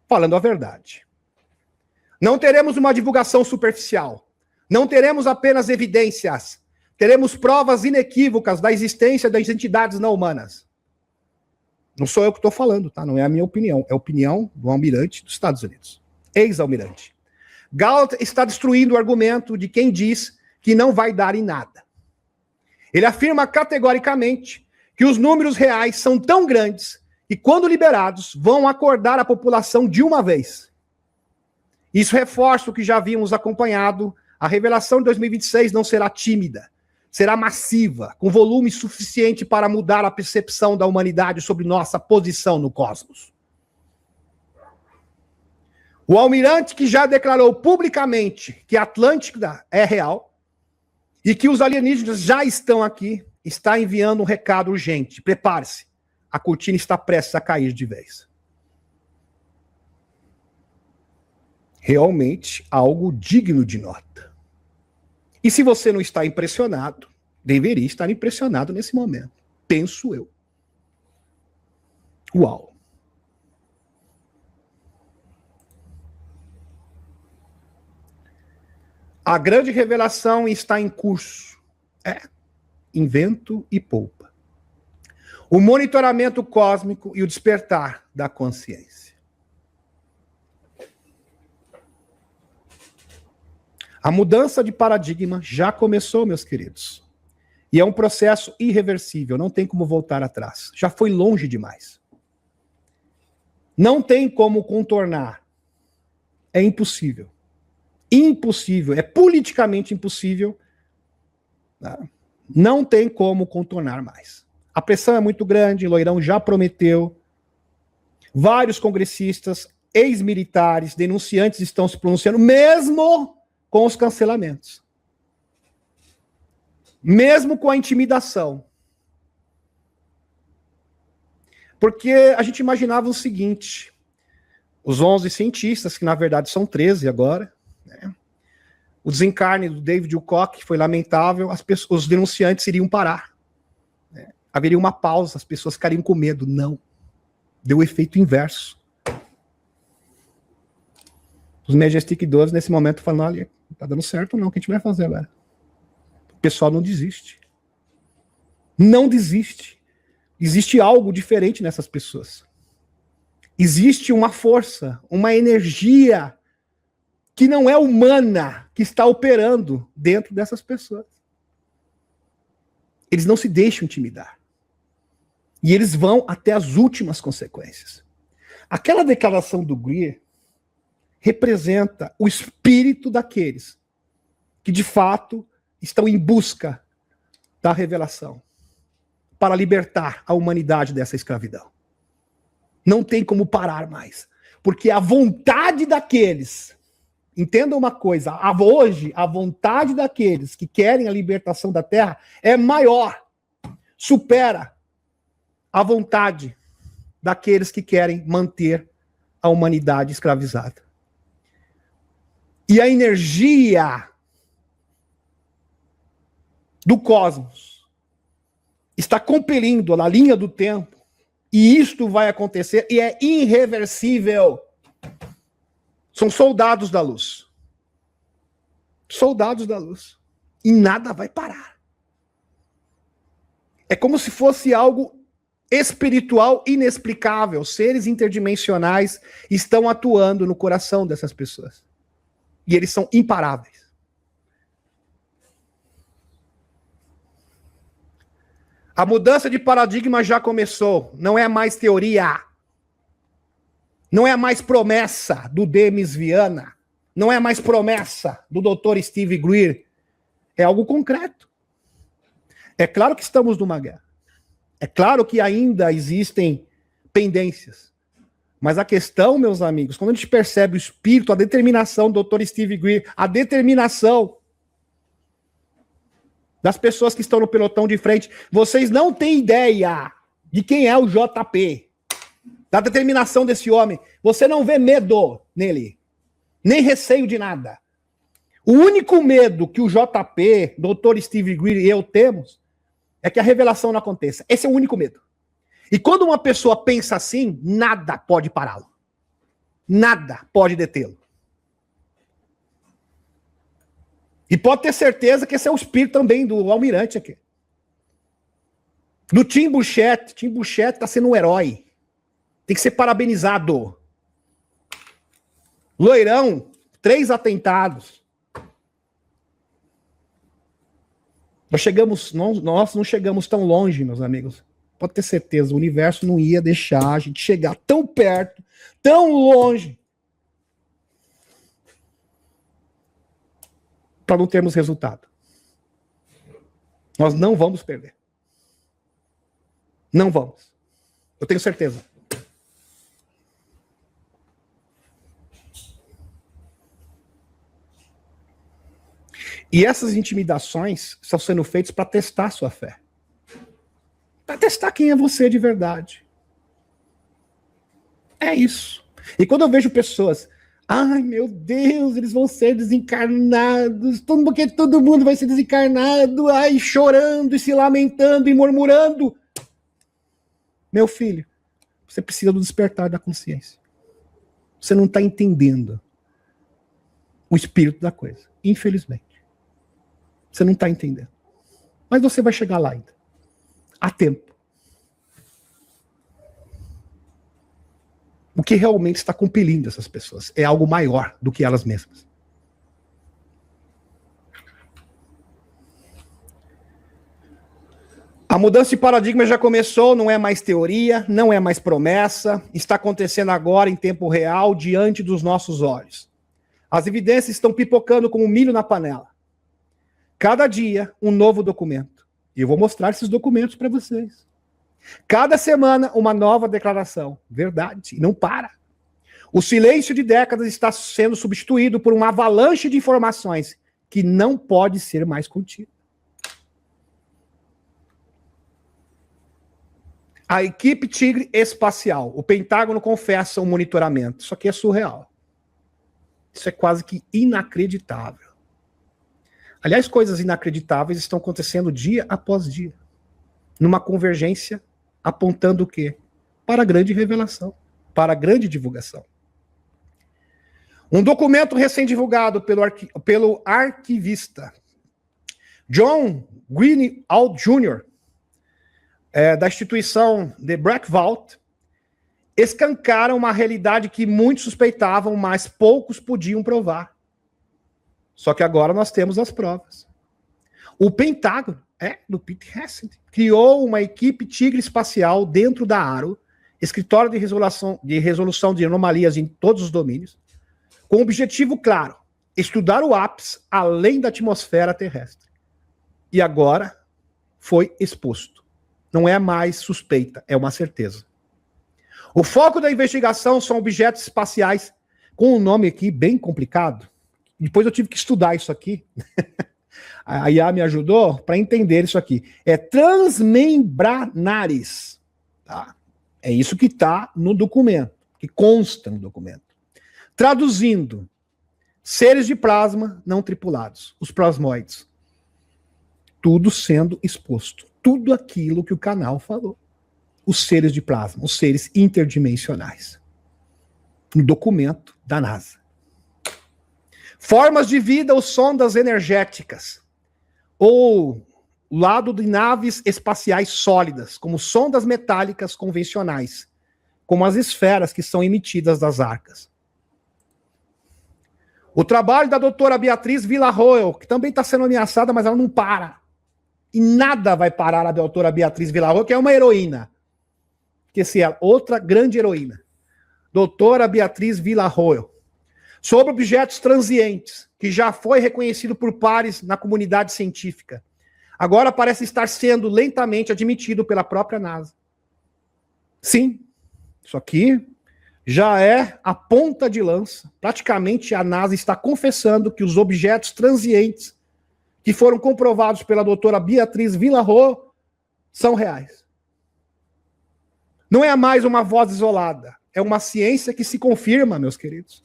Falando a verdade. Não teremos uma divulgação superficial. Não teremos apenas evidências. Teremos provas inequívocas da existência das entidades não humanas. Não sou eu que estou falando, tá? Não é a minha opinião. É a opinião do almirante dos Estados Unidos. Ex-almirante. Gallant está destruindo o argumento de quem diz que não vai dar em nada. Ele afirma categoricamente que os números reais são tão grandes que, quando liberados, vão acordar a população de uma vez. Isso reforça o que já havíamos acompanhado. A revelação de 2026 não será tímida. Será massiva, com volume suficiente para mudar a percepção da humanidade sobre nossa posição no cosmos. O almirante que já declarou publicamente que a Atlântida é real e que os alienígenas já estão aqui, está enviando um recado urgente. Prepare-se, a cortina está prestes a cair de vez. Realmente algo digno de nota. E se você não está impressionado, deveria estar impressionado nesse momento. Penso eu. Uau. A grande revelação está em curso. Invento e poupa. O monitoramento cósmico e o despertar da consciência. A mudança de paradigma já começou, meus queridos. E é um processo irreversível, não tem como voltar atrás. Já foi longe demais. Não tem como contornar. É impossível. Impossível, é politicamente impossível. Não tem como contornar mais. A pressão é muito grande, Loirão já prometeu. Vários congressistas, ex-militares, denunciantes estão se pronunciando, mesmo com os cancelamentos. Mesmo com a intimidação. Porque a gente imaginava o seguinte, os 11 cientistas, que na verdade são 13 agora, né? O desencarne do David Wilcock foi lamentável, os denunciantes iriam parar. Né? Haveria uma pausa, as pessoas ficariam com medo. Não. Deu o efeito inverso. Os Majestic 12, nesse momento, falam, olha, não tá dando certo não, o que a gente vai fazer agora? O pessoal não desiste. Não desiste. Existe algo diferente nessas pessoas. Existe uma força, uma energia que não é humana que está operando dentro dessas pessoas. Eles não se deixam intimidar. E eles vão até as últimas consequências. Aquela declaração do Greer representa o espírito daqueles que, de fato, estão em busca da revelação para libertar a humanidade dessa escravidão. Não tem como parar mais. Porque a vontade daqueles, entenda uma coisa, hoje a vontade daqueles que querem a libertação da terra é maior, supera a vontade daqueles que querem manter a humanidade escravizada. E a energia do cosmos está compelindo na linha do tempo, e isto vai acontecer, e é irreversível. São soldados da luz. Soldados da luz. E nada vai parar. É como se fosse algo espiritual inexplicável. Seres interdimensionais estão atuando no coração dessas pessoas. E eles são imparáveis. A mudança de paradigma já começou. Não é mais teoria. Não é mais promessa do Demis Viana. Não é mais promessa do Dr. Steve Greer. É algo concreto. É claro que estamos numa guerra. É claro que ainda existem pendências. Mas a questão, meus amigos, quando a gente percebe o espírito, a determinação do Dr. Steve Greer, a determinação das pessoas que estão no pelotão de frente, vocês não têm ideia de quem é o JP, da determinação desse homem. Você não vê medo nele, nem receio de nada. O único medo que o JP, Dr. Steve Greer e eu temos é que a revelação não aconteça. Esse é o único medo. E quando uma pessoa pensa assim, nada pode pará-lo. Nada pode detê-lo. E pode ter certeza que esse é o espírito também do almirante aqui. Do Tim Burchett. Tim Burchett está sendo um herói. Tem que ser parabenizado. Loirão, 3 atentados. Nós não chegamos tão longe, meus amigos. Pode ter certeza, o universo não ia deixar a gente chegar tão perto, tão longe, para não termos resultado. Nós não vamos perder. Não vamos. Eu tenho certeza. E essas intimidações estão sendo feitas para testar a sua fé. Para testar quem é você de verdade. É isso. E quando eu vejo pessoas, ai meu Deus, eles vão ser desencarnados, porque todo mundo vai ser desencarnado, ai, chorando e se lamentando e murmurando. Meu filho, você precisa do despertar da consciência. Você não está entendendo o espírito da coisa, infelizmente. Você não está entendendo. Mas você vai chegar lá ainda. Há tempo. O que realmente está compelindo essas pessoas é algo maior do que elas mesmas. A mudança de paradigma já começou, não é mais teoria, não é mais promessa, está acontecendo agora em tempo real, diante dos nossos olhos. As evidências estão pipocando como milho na panela. Cada dia, um novo documento. E eu vou mostrar esses documentos para vocês. Cada semana, uma nova declaração. Verdade. E não para. O silêncio de décadas está sendo substituído por uma avalanche de informações que não pode ser mais contida. A equipe Tigre Espacial. O Pentágono confessa o monitoramento. Isso aqui é surreal. Isso é quase que inacreditável. Aliás, coisas inacreditáveis estão acontecendo dia após dia. Numa convergência apontando o quê? Para a grande revelação, para a grande divulgação. Um documento recém-divulgado pelo arquivista John Greenwald Jr. da instituição The Black Vault escancaram uma realidade que muitos suspeitavam, mas poucos podiam provar. Só que agora nós temos as provas. O Pentágono, do Pete Hegseth, criou uma equipe tigre espacial dentro da AARO, escritório de resolução de anomalias em todos os domínios, com o objetivo claro, estudar o ápice além da atmosfera terrestre. E agora foi exposto. Não é mais suspeita, é uma certeza. O foco da investigação são objetos espaciais, com um nome aqui bem complicado. Depois eu tive que estudar isso aqui. A IA me ajudou para entender isso aqui. É transmembranares. Tá? É isso que está no documento, que consta no documento. Traduzindo, seres de plasma não tripulados, os plasmoides. Tudo sendo exposto. Tudo aquilo que o canal falou. Os seres de plasma, os seres interdimensionais. No documento da NASA. Formas de vida ou sondas energéticas. Ou lado de naves espaciais sólidas, como sondas metálicas convencionais, como as esferas que são emitidas das arcas. O trabalho da doutora Beatriz Villarroel, que também está sendo ameaçada, mas ela não para. E nada vai parar a doutora Beatriz Villarroel, que é uma heroína. Esqueci ela, outra grande heroína. Doutora Beatriz Villarroel. Sobre objetos transientes, que já foi reconhecido por pares na comunidade científica. Agora parece estar sendo lentamente admitido pela própria NASA. Sim, isso aqui já é a ponta de lança. Praticamente a NASA está confessando que os objetos transientes que foram comprovados pela doutora Beatriz Villarroel são reais. Não é mais uma voz isolada, é uma ciência que se confirma, meus queridos.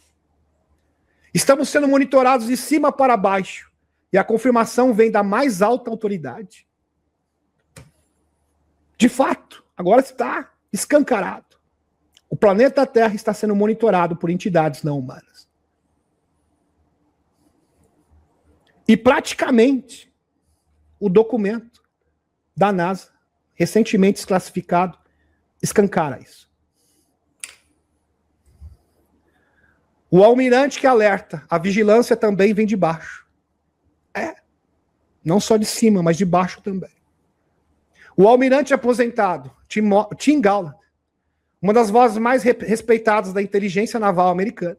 Estamos sendo monitorados de cima para baixo, e a confirmação vem da mais alta autoridade. De fato, agora está escancarado. O planeta Terra está sendo monitorado por entidades não humanas. E praticamente, o documento da NASA, recentemente desclassificado, escancara isso. O almirante que alerta, a vigilância também vem de baixo. Não só de cima, mas de baixo também. O almirante aposentado, Tim Gallant, uma das vozes mais respeitadas da inteligência naval americana,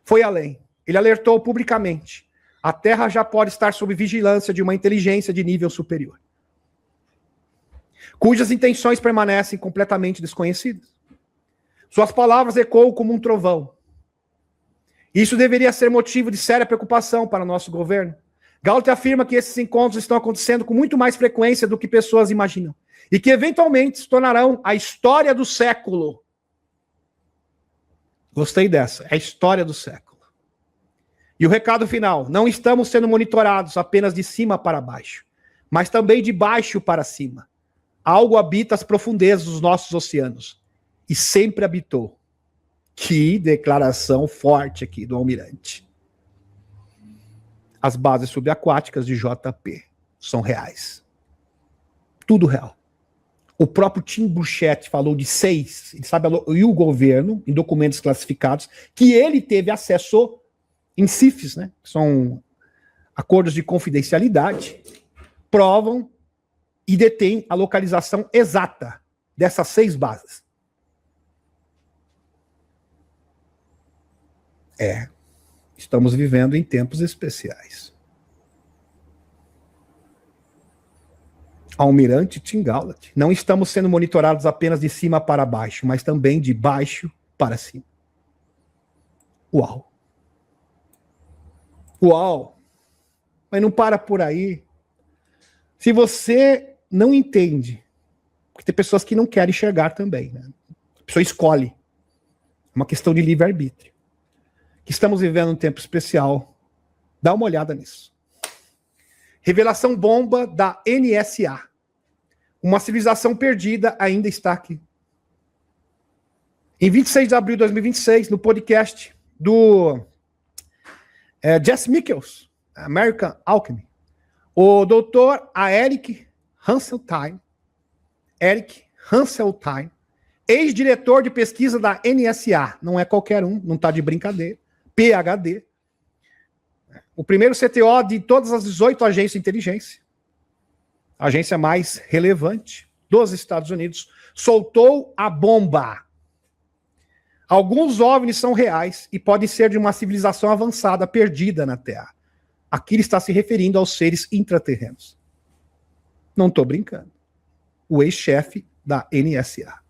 foi além. Ele alertou publicamente: a Terra já pode estar sob vigilância de uma inteligência de nível superior, cujas intenções permanecem completamente desconhecidas. Suas palavras ecoam como um trovão. Isso deveria ser motivo de séria preocupação para o nosso governo. Gallant afirma que esses encontros estão acontecendo com muito mais frequência do que pessoas imaginam, e que eventualmente se tornarão a história do século. Gostei dessa, é a história do século. E o recado final: não estamos sendo monitorados apenas de cima para baixo, mas também de baixo para cima. Algo habita as profundezas dos nossos oceanos, e sempre habitou. Que declaração forte aqui do almirante. As bases subaquáticas de JP são reais. Tudo real. O próprio Tim Burchett falou de 6, ele sabe, e o governo, em documentos classificados, que ele teve acesso em CIFs, né? São acordos de confidencialidade, provam e detêm a localização exata dessas 6 bases. Estamos vivendo em tempos especiais. Almirante Tim Gallant, não estamos sendo monitorados apenas de cima para baixo, mas também de baixo para cima. Uau! Uau! Mas não para por aí. Se você não entende, porque tem pessoas que não querem enxergar também, né? A pessoa escolhe. É uma questão de livre-arbítrio. Que estamos vivendo um tempo especial. Dá uma olhada nisso. Revelação bomba da NSA. Uma civilização perdida ainda está aqui. Em 26 de abril de 2026, no podcast do Jess Michels, American Alchemy, o doutor Eric Hanseltine Eric Hanseltine, ex-diretor de pesquisa da NSA, não é qualquer um, não está de brincadeira, PhD, o primeiro CTO de todas as 18 agências de inteligência, a agência mais relevante dos Estados Unidos, soltou a bomba. Alguns OVNIs são reais e podem ser de uma civilização avançada perdida na Terra. Aqui ele está se referindo aos seres intraterrenos. Não estou brincando. O ex-chefe da NSA.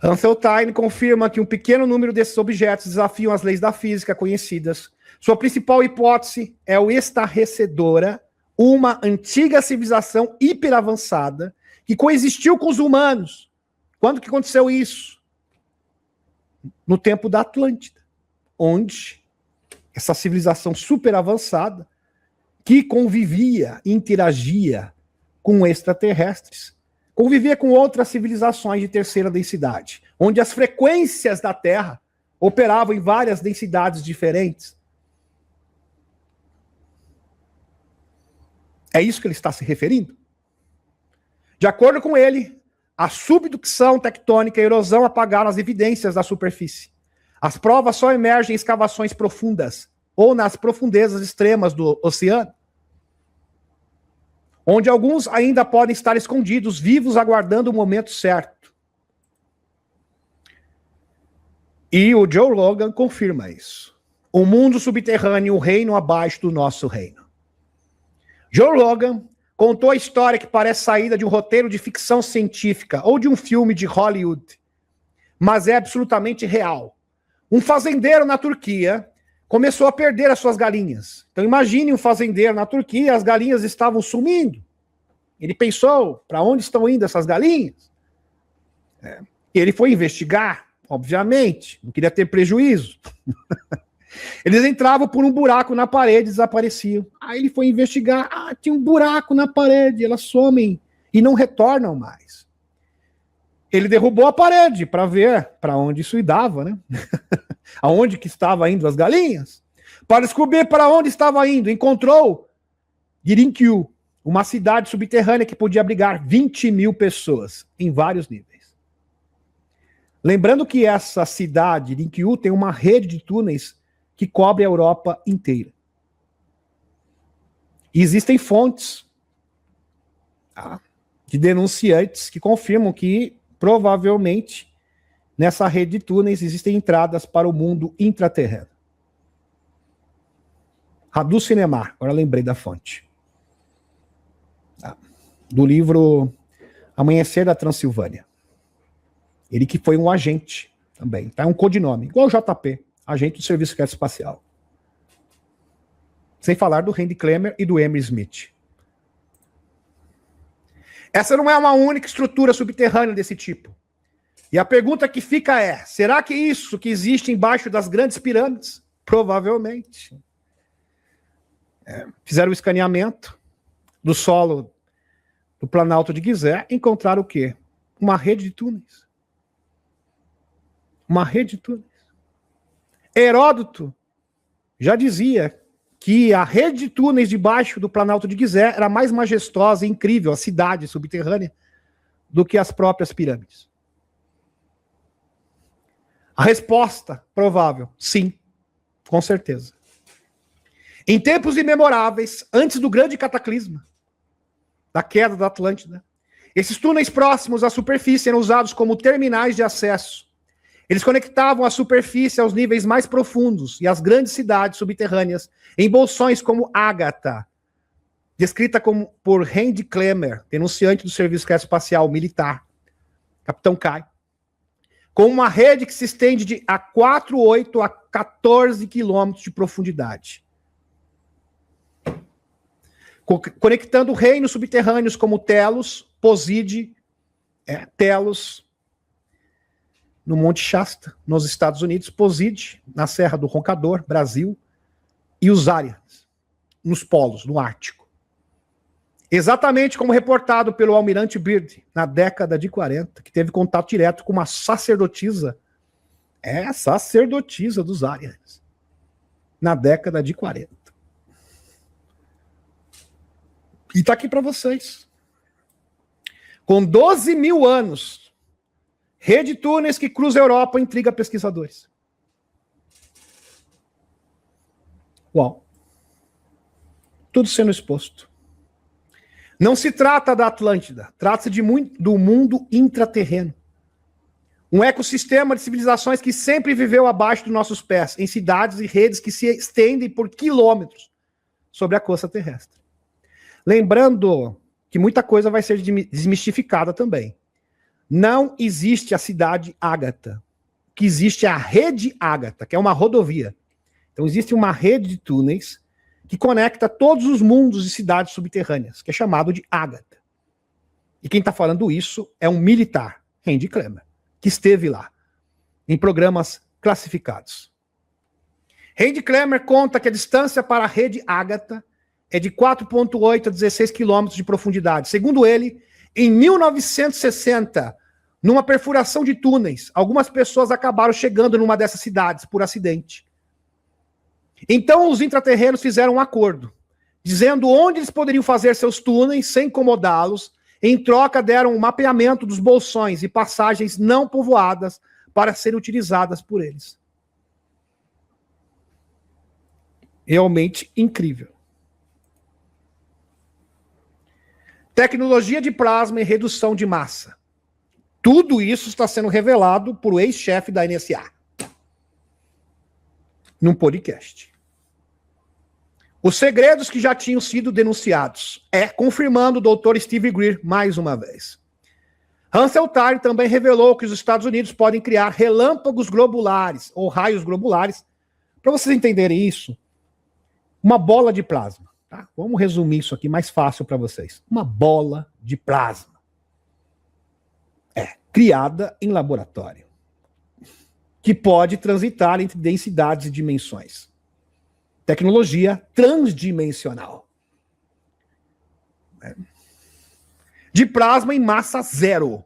Hanseltine confirma que um pequeno número desses objetos desafiam as leis da física conhecidas. Sua principal hipótese é o estarrecedora, uma antiga civilização hiperavançada que coexistiu com os humanos. Quando que aconteceu isso? No tempo da Atlântida, onde essa civilização super avançada que convivia, interagia com extraterrestres, convivia com outras civilizações de terceira densidade, onde as frequências da Terra operavam em várias densidades diferentes. É isso que ele está se referindo? De acordo com ele, a subducção tectônica e a erosão apagaram as evidências da superfície. As provas só emergem em escavações profundas ou nas profundezas extremas do oceano, onde alguns ainda podem estar escondidos, vivos, aguardando o momento certo. E o Joe Rogan confirma isso. O mundo subterrâneo, o reino abaixo do nosso reino. Joe Rogan contou a história que parece saída de um roteiro de ficção científica ou de um filme de Hollywood, mas é absolutamente real. Um fazendeiro na Turquia começou a perder as suas galinhas. Então imagine um fazendeiro na Turquia, as galinhas estavam sumindo. Ele pensou, para onde estão indo essas galinhas? Ele foi investigar, obviamente, não queria ter prejuízo. Eles entravam por um buraco na parede e desapareciam. Aí ele foi investigar, tinha um buraco na parede, elas somem e não retornam mais. Ele derrubou a parede para ver para onde isso dava, né? Aonde que estava indo as galinhas? Para descobrir para onde estava indo, encontrou Dirinkyu, uma cidade subterrânea que podia abrigar 20 mil pessoas em vários níveis. Lembrando que essa cidade, Dirinkyu, tem uma rede de túneis que cobre a Europa inteira. E existem fontes de denunciantes que confirmam que, provavelmente, nessa rede de túneis existem entradas para o mundo intraterreno. Radu Cinemar, agora lembrei da fonte. Do livro Amanhecer da Transilvânia. Ele que foi um agente também, tá? É um codinome, igual o JP. Agente do Serviço Secreto Espacial. Sem falar do Randy Clemmer e do Emery Smith. Essa não é uma única estrutura subterrânea desse tipo. E a pergunta que fica é, será que isso que existe embaixo das grandes pirâmides? Provavelmente. Fizeram o escaneamento do solo do Planalto de Gizé, encontraram o quê? Uma rede de túneis. Uma rede de túneis. Heródoto já dizia que a rede de túneis debaixo do Planalto de Gizé era mais majestosa e incrível, a cidade subterrânea, do que as próprias pirâmides. A resposta provável, sim, com certeza. Em tempos imemoráveis, antes do grande cataclisma, da queda da Atlântida, esses túneis próximos à superfície eram usados como terminais de acesso. Eles conectavam a superfície aos níveis mais profundos e às grandes cidades subterrâneas em bolsões como Ágata, descrita por Randy Clemmer, denunciante do Serviço Secreto Espacial Militar, Capitão Kai, com uma rede que se estende de 4,8 a 14 quilômetros de profundidade, conectando reinos subterrâneos como Telos, Poside, Telos, no Monte Shasta, nos Estados Unidos, Poside, na Serra do Roncador, Brasil, e os Arias, nos polos, no Ártico. Exatamente como reportado pelo almirante Byrd, na década de 40, que teve contato direto com uma sacerdotisa, sacerdotisa dos Arias, na década de 40. E tá aqui para vocês. com 12 mil anos. Rede de túneis que cruza a Europa intriga pesquisadores. Uau. Tudo sendo exposto. Não se trata da Atlântida, trata-se do mundo intraterreno. Um ecossistema de civilizações que sempre viveu abaixo dos nossos pés, em cidades e redes que se estendem por quilômetros sobre a costa terrestre. Lembrando que muita coisa vai ser desmistificada também. Não existe a cidade Ágata. O que existe é a rede Ágata, que é uma rodovia. Então existe uma rede de túneis que conecta todos os mundos e cidades subterrâneas, que é chamado de Ágata. E quem está falando isso é um militar, Randy Cramer, que esteve lá, em programas classificados. Randy Cramer conta que a distância para a rede Ágata é de 4,8 a 16 quilômetros de profundidade. Segundo ele, em 1960, numa perfuração de túneis, algumas pessoas acabaram chegando numa dessas cidades por acidente. Então os intraterrenos fizeram um acordo, dizendo onde eles poderiam fazer seus túneis sem incomodá-los. Em troca deram um mapeamento dos bolsões e passagens não povoadas para serem utilizadas por eles. Realmente incrível. Tecnologia de plasma e redução de massa. Tudo isso está sendo revelado por o ex-chefe da NSA. Num podcast. Os segredos que já tinham sido denunciados. Confirmando o Dr. Steve Greer mais uma vez. Hans Eltari também revelou que os Estados Unidos podem criar relâmpagos globulares, ou raios globulares. Para vocês entenderem isso, uma bola de plasma. Tá? Vamos resumir isso aqui mais fácil para vocês. Uma bola de plasma. Criada em laboratório. Que pode transitar entre densidades e dimensões. Tecnologia transdimensional. De plasma em massa zero.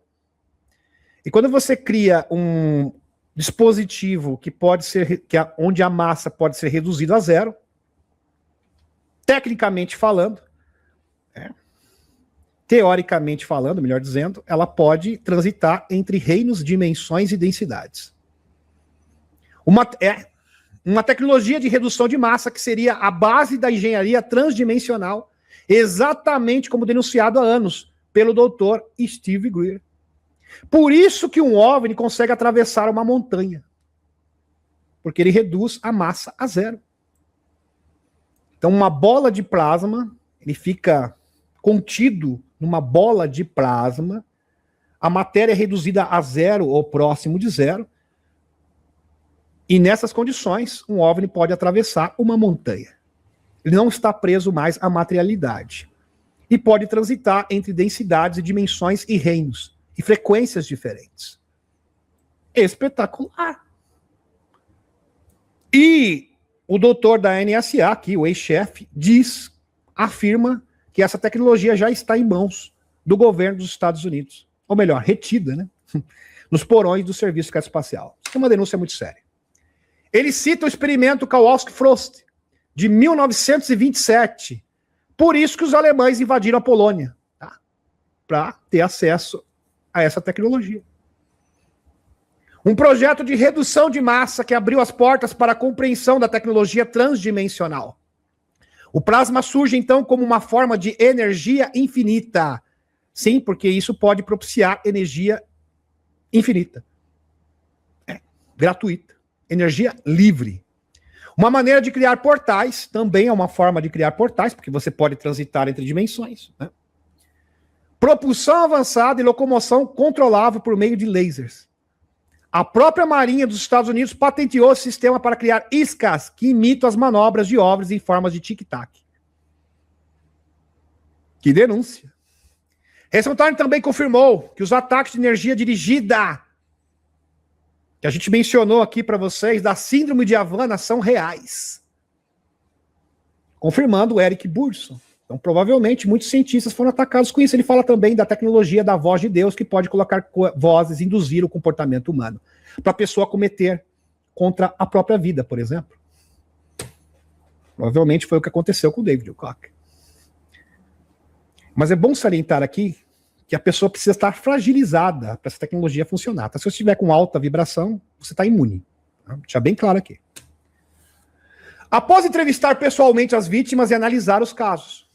E quando você cria um dispositivo que pode ser, onde a massa pode ser reduzida a zero, tecnicamente falando, teoricamente falando, melhor dizendo, ela pode transitar entre reinos, dimensões e densidades. Uma tecnologia de redução de massa que seria a base da engenharia transdimensional, exatamente como denunciado há anos pelo Dr. Steve Greer. Por isso que um OVNI consegue atravessar uma montanha. Porque ele reduz a massa a zero. Então uma bola de plasma, ele fica contido numa bola de plasma, a matéria é reduzida a zero ou próximo de zero, e nessas condições, um OVNI pode atravessar uma montanha. Ele não está preso mais à materialidade. E pode transitar entre densidades e dimensões e reinos, e frequências diferentes. Espetacular! E o doutor da NSA, aqui, o ex-chefe, afirma que essa tecnologia já está em mãos do governo dos Estados Unidos. Ou melhor, retida, né? Nos porões do Serviço Espacial. Isso é uma denúncia muito séria. Ele cita o experimento Kowalski-Frost, de 1927. Por isso que os alemães invadiram a Polônia, tá? Para ter acesso a essa tecnologia. Um projeto de redução de massa que abriu as portas para a compreensão da tecnologia transdimensional. O plasma surge, então, como uma forma de energia infinita. Sim, porque isso pode propiciar energia infinita. Gratuita. Energia livre. Uma maneira de criar portais, também é uma forma de criar portais, porque você pode transitar entre dimensões. Né? Propulsão avançada e locomoção controlável por meio de lasers. A própria Marinha dos Estados Unidos patenteou esse sistema para criar iscas que imitam as manobras de OVNIs em formas de tic-tac. Que denúncia. Ressaltar também confirmou que os ataques de energia dirigida, que a gente mencionou aqui para vocês, da síndrome de Havana, são reais. Confirmando o Eric Burson. Então, provavelmente, muitos cientistas foram atacados com isso. Ele fala também da tecnologia da voz de Deus, que pode colocar vozes, induzir o comportamento humano, para a pessoa cometer contra a própria vida, por exemplo. Provavelmente foi o que aconteceu com o David Wilcock. Mas é bom salientar aqui que a pessoa precisa estar fragilizada para essa tecnologia funcionar. Tá? Se você estiver com alta vibração, você está imune. Tá? Deixa bem claro aqui. Após entrevistar pessoalmente as vítimas e analisar os casos,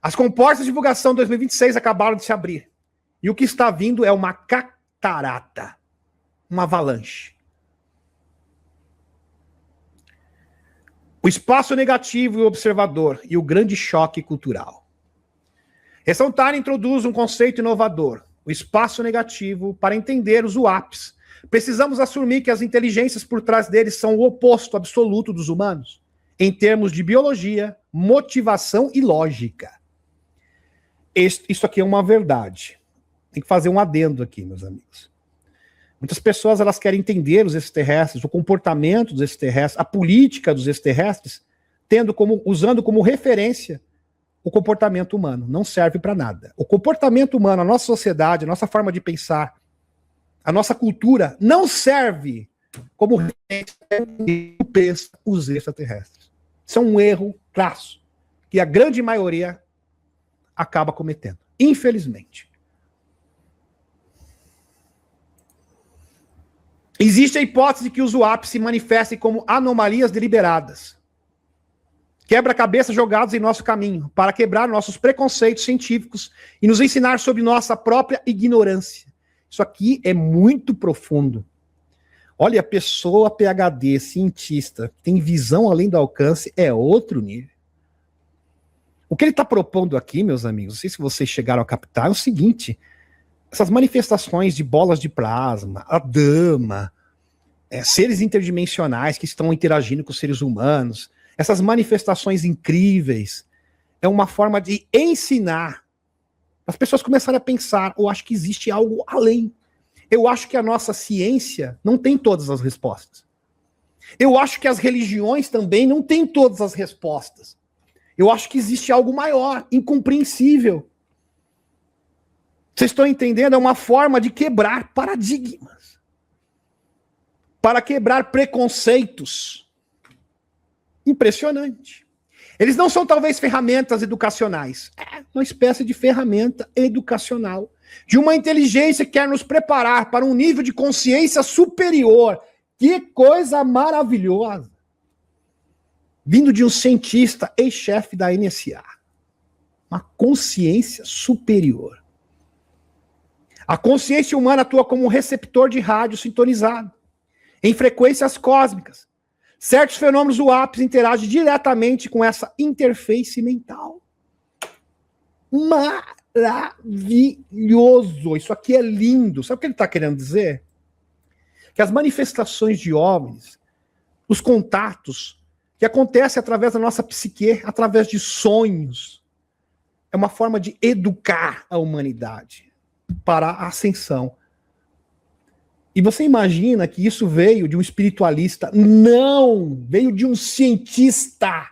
as comportas de divulgação 2026 acabaram de se abrir. E o que está vindo é uma catarata, uma avalanche. O espaço negativo e o observador e o grande choque cultural. Ressaltar introduz um conceito inovador, o espaço negativo, para entender os UAPs. Precisamos assumir que as inteligências por trás deles são o oposto absoluto dos humanos, em termos de biologia, motivação e lógica. Isso aqui é uma verdade. Tem que fazer um adendo aqui, meus amigos. Muitas pessoas elas querem entender os extraterrestres, o comportamento dos extraterrestres, a política dos extraterrestres, usando como referência o comportamento humano. Não serve para nada. O comportamento humano, a nossa sociedade, a nossa forma de pensar, a nossa cultura não serve como referência os extraterrestres. Isso é um erro crasso que a grande maioria acaba cometendo, infelizmente. Existe a hipótese de que os UAPs se manifestem como anomalias deliberadas. Quebra-cabeça jogados em nosso caminho para quebrar nossos preconceitos científicos e nos ensinar sobre nossa própria ignorância. Isso aqui é muito profundo. Olha, a pessoa PhD, cientista, que tem visão além do alcance, é outro nível. O que ele está propondo aqui, meus amigos, não sei se vocês chegaram a captar, é o seguinte: essas manifestações de bolas de plasma, a dama, seres interdimensionais que estão interagindo com os seres humanos, essas manifestações incríveis, é uma forma de ensinar. As pessoas começarem a pensar, eu acho que existe algo além. Eu acho que a nossa ciência não tem todas as respostas. Eu acho que as religiões também não têm todas as respostas. Eu acho que existe algo maior, incompreensível. Vocês estão entendendo? É uma forma de quebrar paradigmas. Para quebrar preconceitos. Impressionante. Eles não são talvez ferramentas educacionais. É uma espécie de ferramenta educacional. De uma inteligência que quer nos preparar para um nível de consciência superior. Que coisa maravilhosa. Vindo de um cientista, ex-chefe da NSA. Uma consciência superior. A consciência humana atua como um receptor de rádio sintonizado, em frequências cósmicas. Certos fenômenos UAPs interagem diretamente com essa interface mental. Maravilhoso! Isso aqui é lindo. Sabe o que ele está querendo dizer? Que as manifestações de OVNIs, os contatos que acontecem através da nossa psique, através de sonhos, é uma forma de educar a humanidade para a ascensão. E você imagina que isso veio de um espiritualista? Não! Veio de um cientista.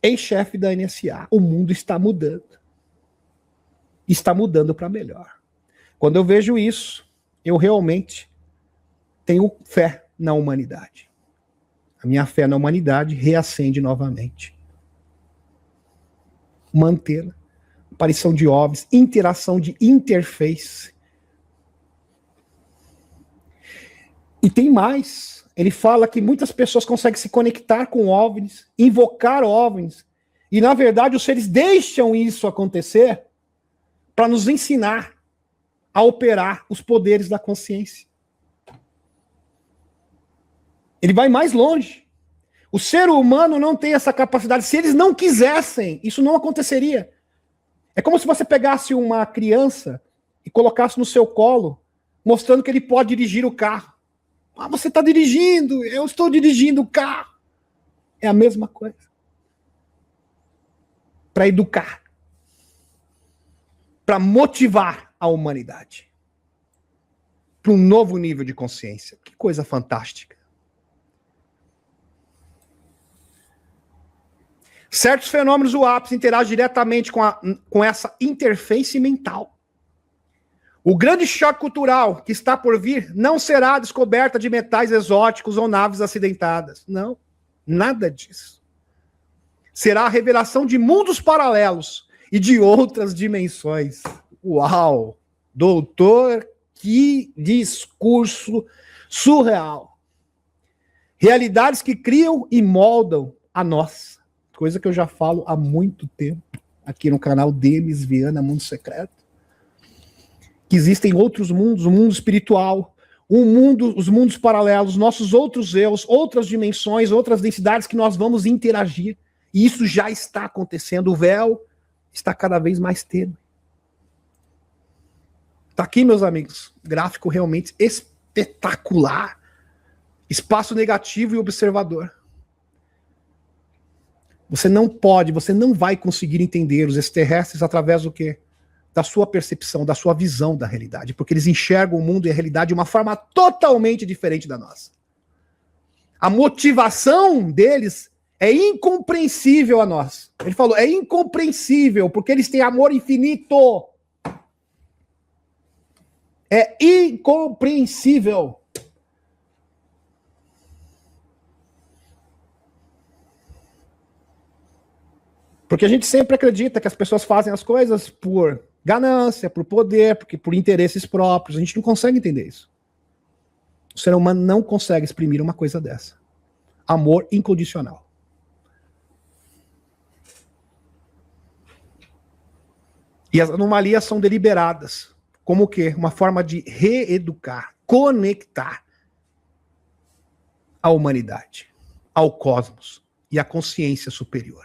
Ex-chefe da NSA. O mundo está mudando. Está mudando para melhor. Quando eu vejo isso, eu realmente tenho fé na humanidade. A minha fé na humanidade reacende novamente. Mantê-la. Aparição de OVNIs, interação de interface. E tem mais. Ele fala que muitas pessoas conseguem se conectar com OVNIs, invocar OVNIs. E, na verdade, os seres deixam isso acontecer para nos ensinar a operar os poderes da consciência. Ele vai mais longe. O ser humano não tem essa capacidade. Se eles não quisessem, isso não aconteceria. É como se você pegasse uma criança e colocasse no seu colo, mostrando que ele pode dirigir o carro. Ah, você está dirigindo, eu estou dirigindo o carro. É a mesma coisa. Para educar. Para motivar a humanidade. Para um novo nível de consciência. Que coisa fantástica. Certos fenômenos UAPs interagem diretamente com essa interface mental. O grande choque cultural que está por vir não será a descoberta de metais exóticos ou naves acidentadas. Não, nada disso. Será a revelação de mundos paralelos e de outras dimensões. Uau! Doutor, que discurso surreal. Realidades que criam e moldam a nossa. Coisa que eu já falo há muito tempo aqui no canal Demis Viana Mundo Secreto. Que existem outros mundos, o mundo espiritual, os mundos paralelos, nossos outros eus, outras dimensões, outras densidades que nós vamos interagir. E isso já está acontecendo. O véu está cada vez mais tênue. Está aqui, meus amigos. Gráfico realmente espetacular. Espaço negativo e observador. Você não vai conseguir entender os extraterrestres através do quê? Da sua percepção, da sua visão da realidade. Porque eles enxergam o mundo e a realidade de uma forma totalmente diferente da nossa. A motivação deles é incompreensível a nós. Ele falou, é incompreensível, porque eles têm amor infinito. É incompreensível. Porque a gente sempre acredita que as pessoas fazem as coisas por ganância, por poder, por interesses próprios. A gente não consegue entender isso. O ser humano não consegue exprimir uma coisa dessa. Amor incondicional. E as anomalias são deliberadas. Como o quê? Uma forma de reeducar, conectar a humanidade, ao cosmos e à consciência superior.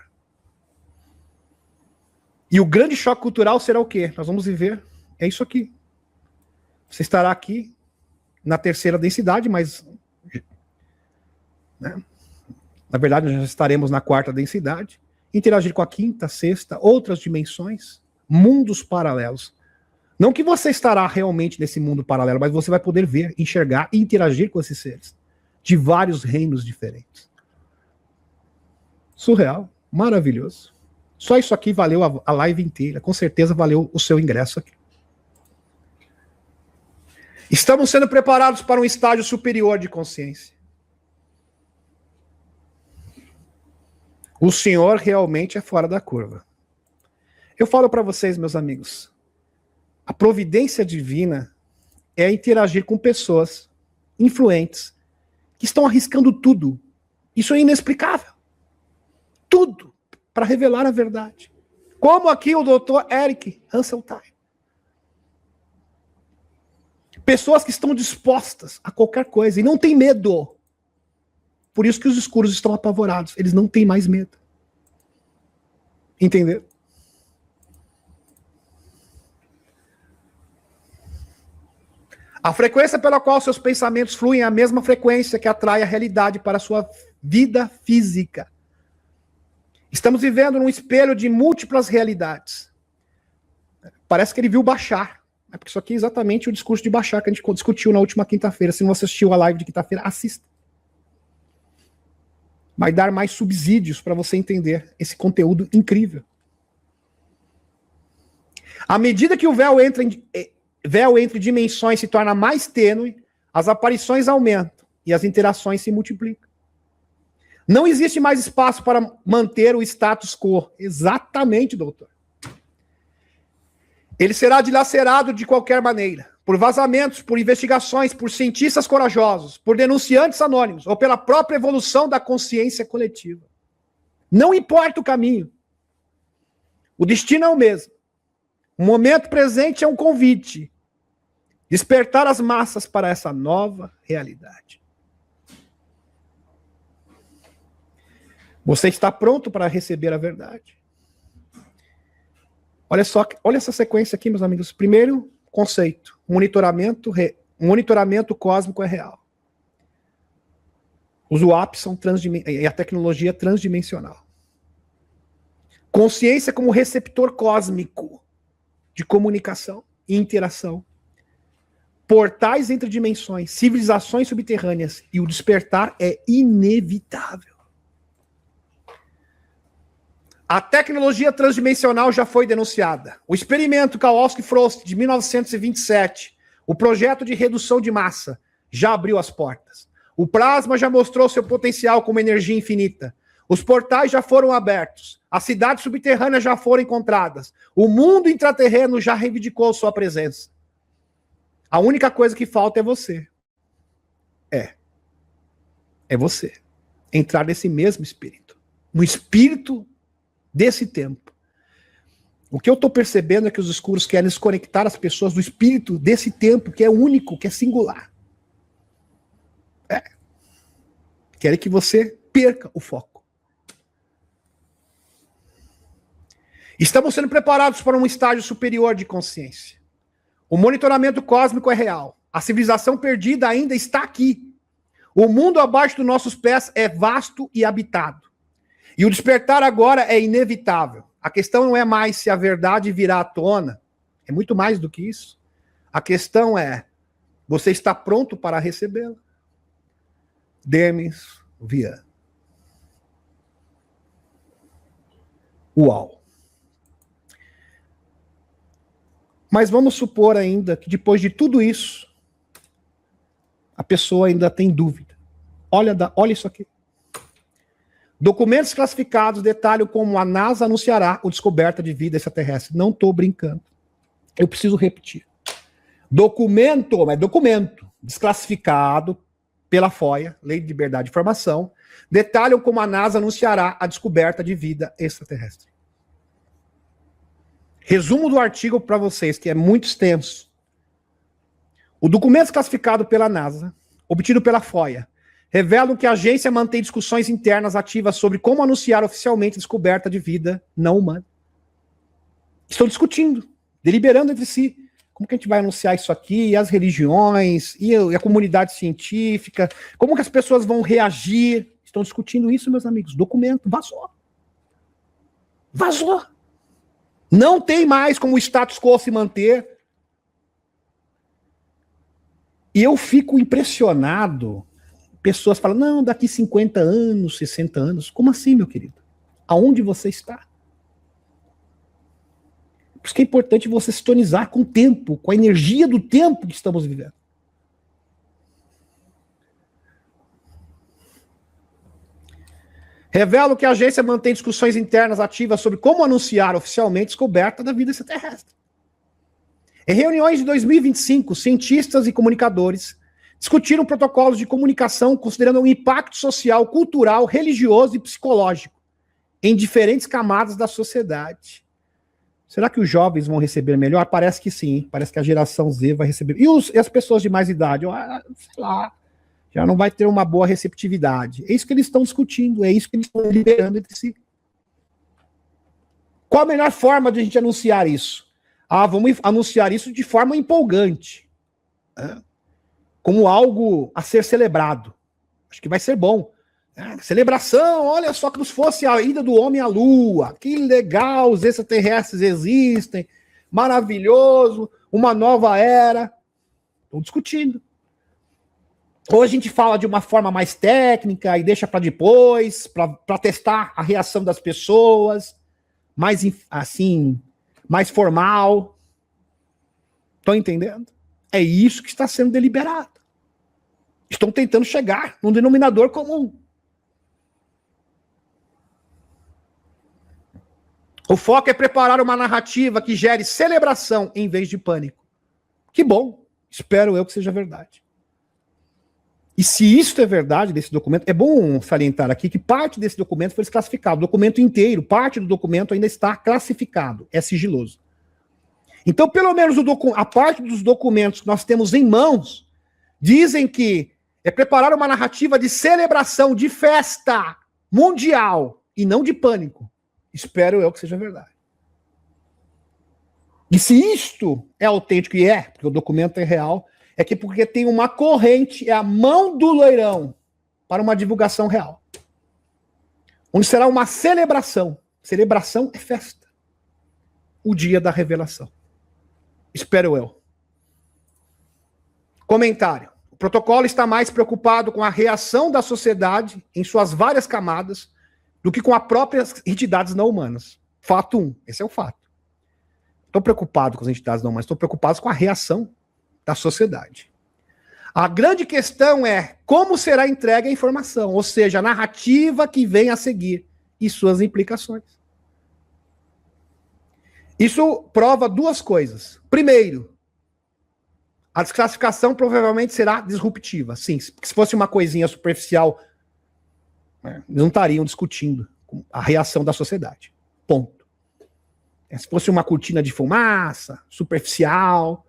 E o grande choque cultural será o quê? Nós vamos viver, é isso aqui. Você estará aqui na terceira densidade, mas né, na verdade nós já estaremos na quarta densidade, interagir com a quinta, sexta, outras dimensões, mundos paralelos. Não que você estará realmente nesse mundo paralelo, mas você vai poder ver, enxergar e interagir com esses seres de vários reinos diferentes. Surreal, maravilhoso. Só isso aqui valeu a live inteira. Com certeza valeu o seu ingresso aqui. Estamos sendo preparados para um estágio superior de consciência. O Senhor realmente é fora da curva. Eu falo para vocês, meus amigos, a providência divina é interagir com pessoas influentes que estão arriscando tudo. Isso é inexplicável. Tudo. Para revelar a verdade. Como aqui o Dr. Eric Hasseltine. Pessoas que estão dispostas a qualquer coisa e não têm medo. Por isso que os escuros estão apavorados. Eles não têm mais medo. Entendeu? A frequência pela qual seus pensamentos fluem é a mesma frequência que atrai a realidade para a sua vida física. Estamos vivendo num espelho de múltiplas realidades. Parece que ele viu Bashar. Porque isso aqui é exatamente o discurso de Bashar que a gente discutiu na última quinta-feira. Se não assistiu a live de quinta-feira, assista. Vai dar mais subsídios para você entender esse conteúdo incrível. À medida que o véu entre dimensões se torna mais tênue, as aparições aumentam e as interações se multiplicam. Não existe mais espaço para manter o status quo. Exatamente, doutor. Ele será dilacerado de qualquer maneira. Por vazamentos, por investigações, por cientistas corajosos, por denunciantes anônimos, ou pela própria evolução da consciência coletiva. Não importa o caminho. O destino é o mesmo. O momento presente é um convite. Despertar as massas para essa nova realidade. Você está pronto para receber a verdade? Olha só, olha essa sequência aqui, meus amigos. Primeiro conceito, monitoramento cósmico é real. Os WAPs são e a tecnologia transdimensional. Consciência como receptor cósmico de comunicação e interação. Portais entre dimensões, civilizações subterrâneas e o despertar é inevitável. A tecnologia transdimensional já foi denunciada. O experimento Kowalski-Frost, de 1927, o projeto de redução de massa, já abriu as portas. O plasma já mostrou seu potencial como energia infinita. Os portais já foram abertos. As cidades subterrâneas já foram encontradas. O mundo intraterreno já reivindicou sua presença. A única coisa que falta é você. É você. Entrar nesse mesmo espírito. No espírito desse tempo. O que eu estou percebendo é que os escuros querem desconectar as pessoas do espírito desse tempo, que é único, que é singular. Querem que você perca o foco. Estamos sendo preparados para um estágio superior de consciência. O monitoramento cósmico é real. A civilização perdida ainda está aqui. O mundo abaixo dos nossos pés é vasto e habitado. E o despertar agora é inevitável. A questão não é mais se a verdade virá à tona. É muito mais do que isso. A questão é, você está pronto para recebê-la? Demis Vian. Uau. Mas vamos supor ainda que depois de tudo isso, a pessoa ainda tem dúvida. Olha isso aqui. Documentos classificados detalham como a NASA anunciará a descoberta de vida extraterrestre. Não estou brincando. Eu preciso repetir. Documento desclassificado pela FOIA, Lei de Liberdade de Informação, detalham como a NASA anunciará a descoberta de vida extraterrestre. Resumo do artigo para vocês, que é muito extenso. O documento classificado pela NASA, obtido pela FOIA, revelam que a agência mantém discussões internas ativas sobre como anunciar oficialmente a descoberta de vida não humana. Estão discutindo, deliberando entre si. Como que a gente vai anunciar isso aqui? E as religiões, e a comunidade científica? Como que as pessoas vão reagir? Estão discutindo isso, meus amigos. Documento, vazou. Vazou. Não tem mais como o status quo se manter. E eu fico impressionado. Pessoas falam, não, daqui 50 anos, 60 anos. Como assim, meu querido? Aonde você está? Por isso que é importante você sintonizar com o tempo, com a energia do tempo que estamos vivendo. Revela que a agência mantém discussões internas ativas sobre como anunciar oficialmente a descoberta da vida extraterrestre. Em reuniões de 2025, cientistas e comunicadores discutiram protocolos de comunicação considerando o impacto social, cultural, religioso e psicológico em diferentes camadas da sociedade. Será que os jovens vão receber melhor? Parece que sim. Parece que a geração Z vai receber. E as pessoas de mais idade? Sei lá. Já não vai ter uma boa receptividade. É isso que eles estão discutindo. É isso que eles estão liberando entre si. Qual a melhor forma de a gente anunciar isso? Vamos anunciar isso de forma empolgante. Como algo a ser celebrado. Acho que vai ser bom. Celebração, olha só como se fosse a ida do homem à lua. Que legal, os extraterrestres existem. Maravilhoso, uma nova era. Estão discutindo. Ou a gente fala de uma forma mais técnica e deixa para depois, para testar a reação das pessoas, mais assim, mais formal. Estão entendendo? É isso que está sendo deliberado. Estão tentando chegar num denominador comum. O foco é preparar uma narrativa que gere celebração em vez de pânico. Que bom. Espero eu que seja verdade. E se isso é verdade desse documento, é bom salientar aqui que parte desse documento foi desclassificado. O documento inteiro, parte do documento ainda está classificado. É sigiloso. Então, pelo menos a parte dos documentos que nós temos em mãos dizem que é preparar uma narrativa de celebração, de festa mundial e não de pânico. Espero eu que seja verdade. E se isto é autêntico, e é, porque o documento é real, é que porque tem uma corrente, é a mão do loirão para uma divulgação real. Onde será uma celebração. Celebração é festa. O dia da revelação. Espero eu. Comentário. O protocolo está mais preocupado com a reação da sociedade em suas várias camadas do que com as próprias entidades não humanas. Fato 1. Esse é o fato. Estou preocupado com as entidades não humanas, estou preocupado com a reação da sociedade. A grande questão é como será entregue a informação, ou seja, a narrativa que vem a seguir e suas implicações. Isso prova duas coisas. Primeiro, a desclassificação provavelmente será disruptiva. Sim, porque se fosse uma coisinha superficial, eles não estariam discutindo a reação da sociedade. Ponto. Se fosse uma cortina de fumaça, superficial,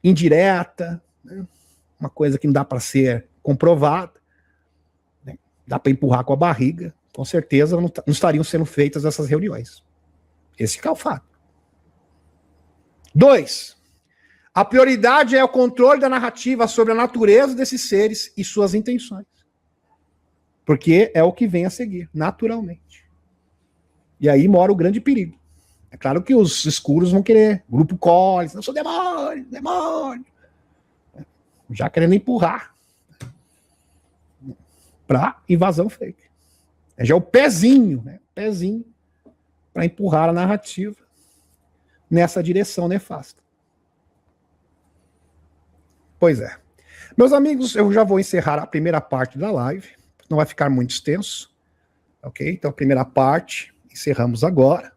indireta, uma coisa que não dá para ser comprovada, dá para empurrar com a barriga, com certeza não estariam sendo feitas essas reuniões. Esse é o fato. 2. A prioridade é o controle da narrativa sobre a natureza desses seres e suas intenções. Porque é o que vem a seguir, naturalmente. E aí mora o grande perigo. É claro que os escuros vão querer, grupo Collins, eu sou demônio, demônio. Já querendo empurrar para invasão fake. É já o pezinho, né? Pezinho para empurrar a narrativa nessa direção nefasta. Pois é. Meus amigos, eu já vou encerrar a primeira parte da live. Não vai ficar muito extenso. Ok? Então, a primeira parte, encerramos agora.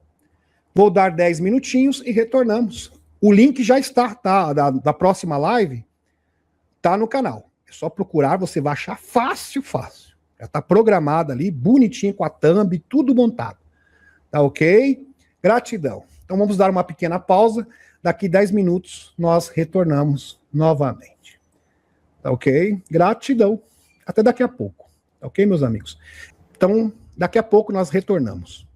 Vou dar 10 minutinhos e retornamos. O link já está, tá? Da próxima live, tá no canal. É só procurar, você vai achar fácil, fácil. Já está programado ali, bonitinho, com a thumb, tudo montado. Tá ok? Gratidão. Então vamos dar uma pequena pausa. Daqui 10 minutos nós retornamos novamente. Tá ok? Gratidão. Até daqui a pouco. Tá ok, meus amigos? Então, daqui a pouco nós retornamos.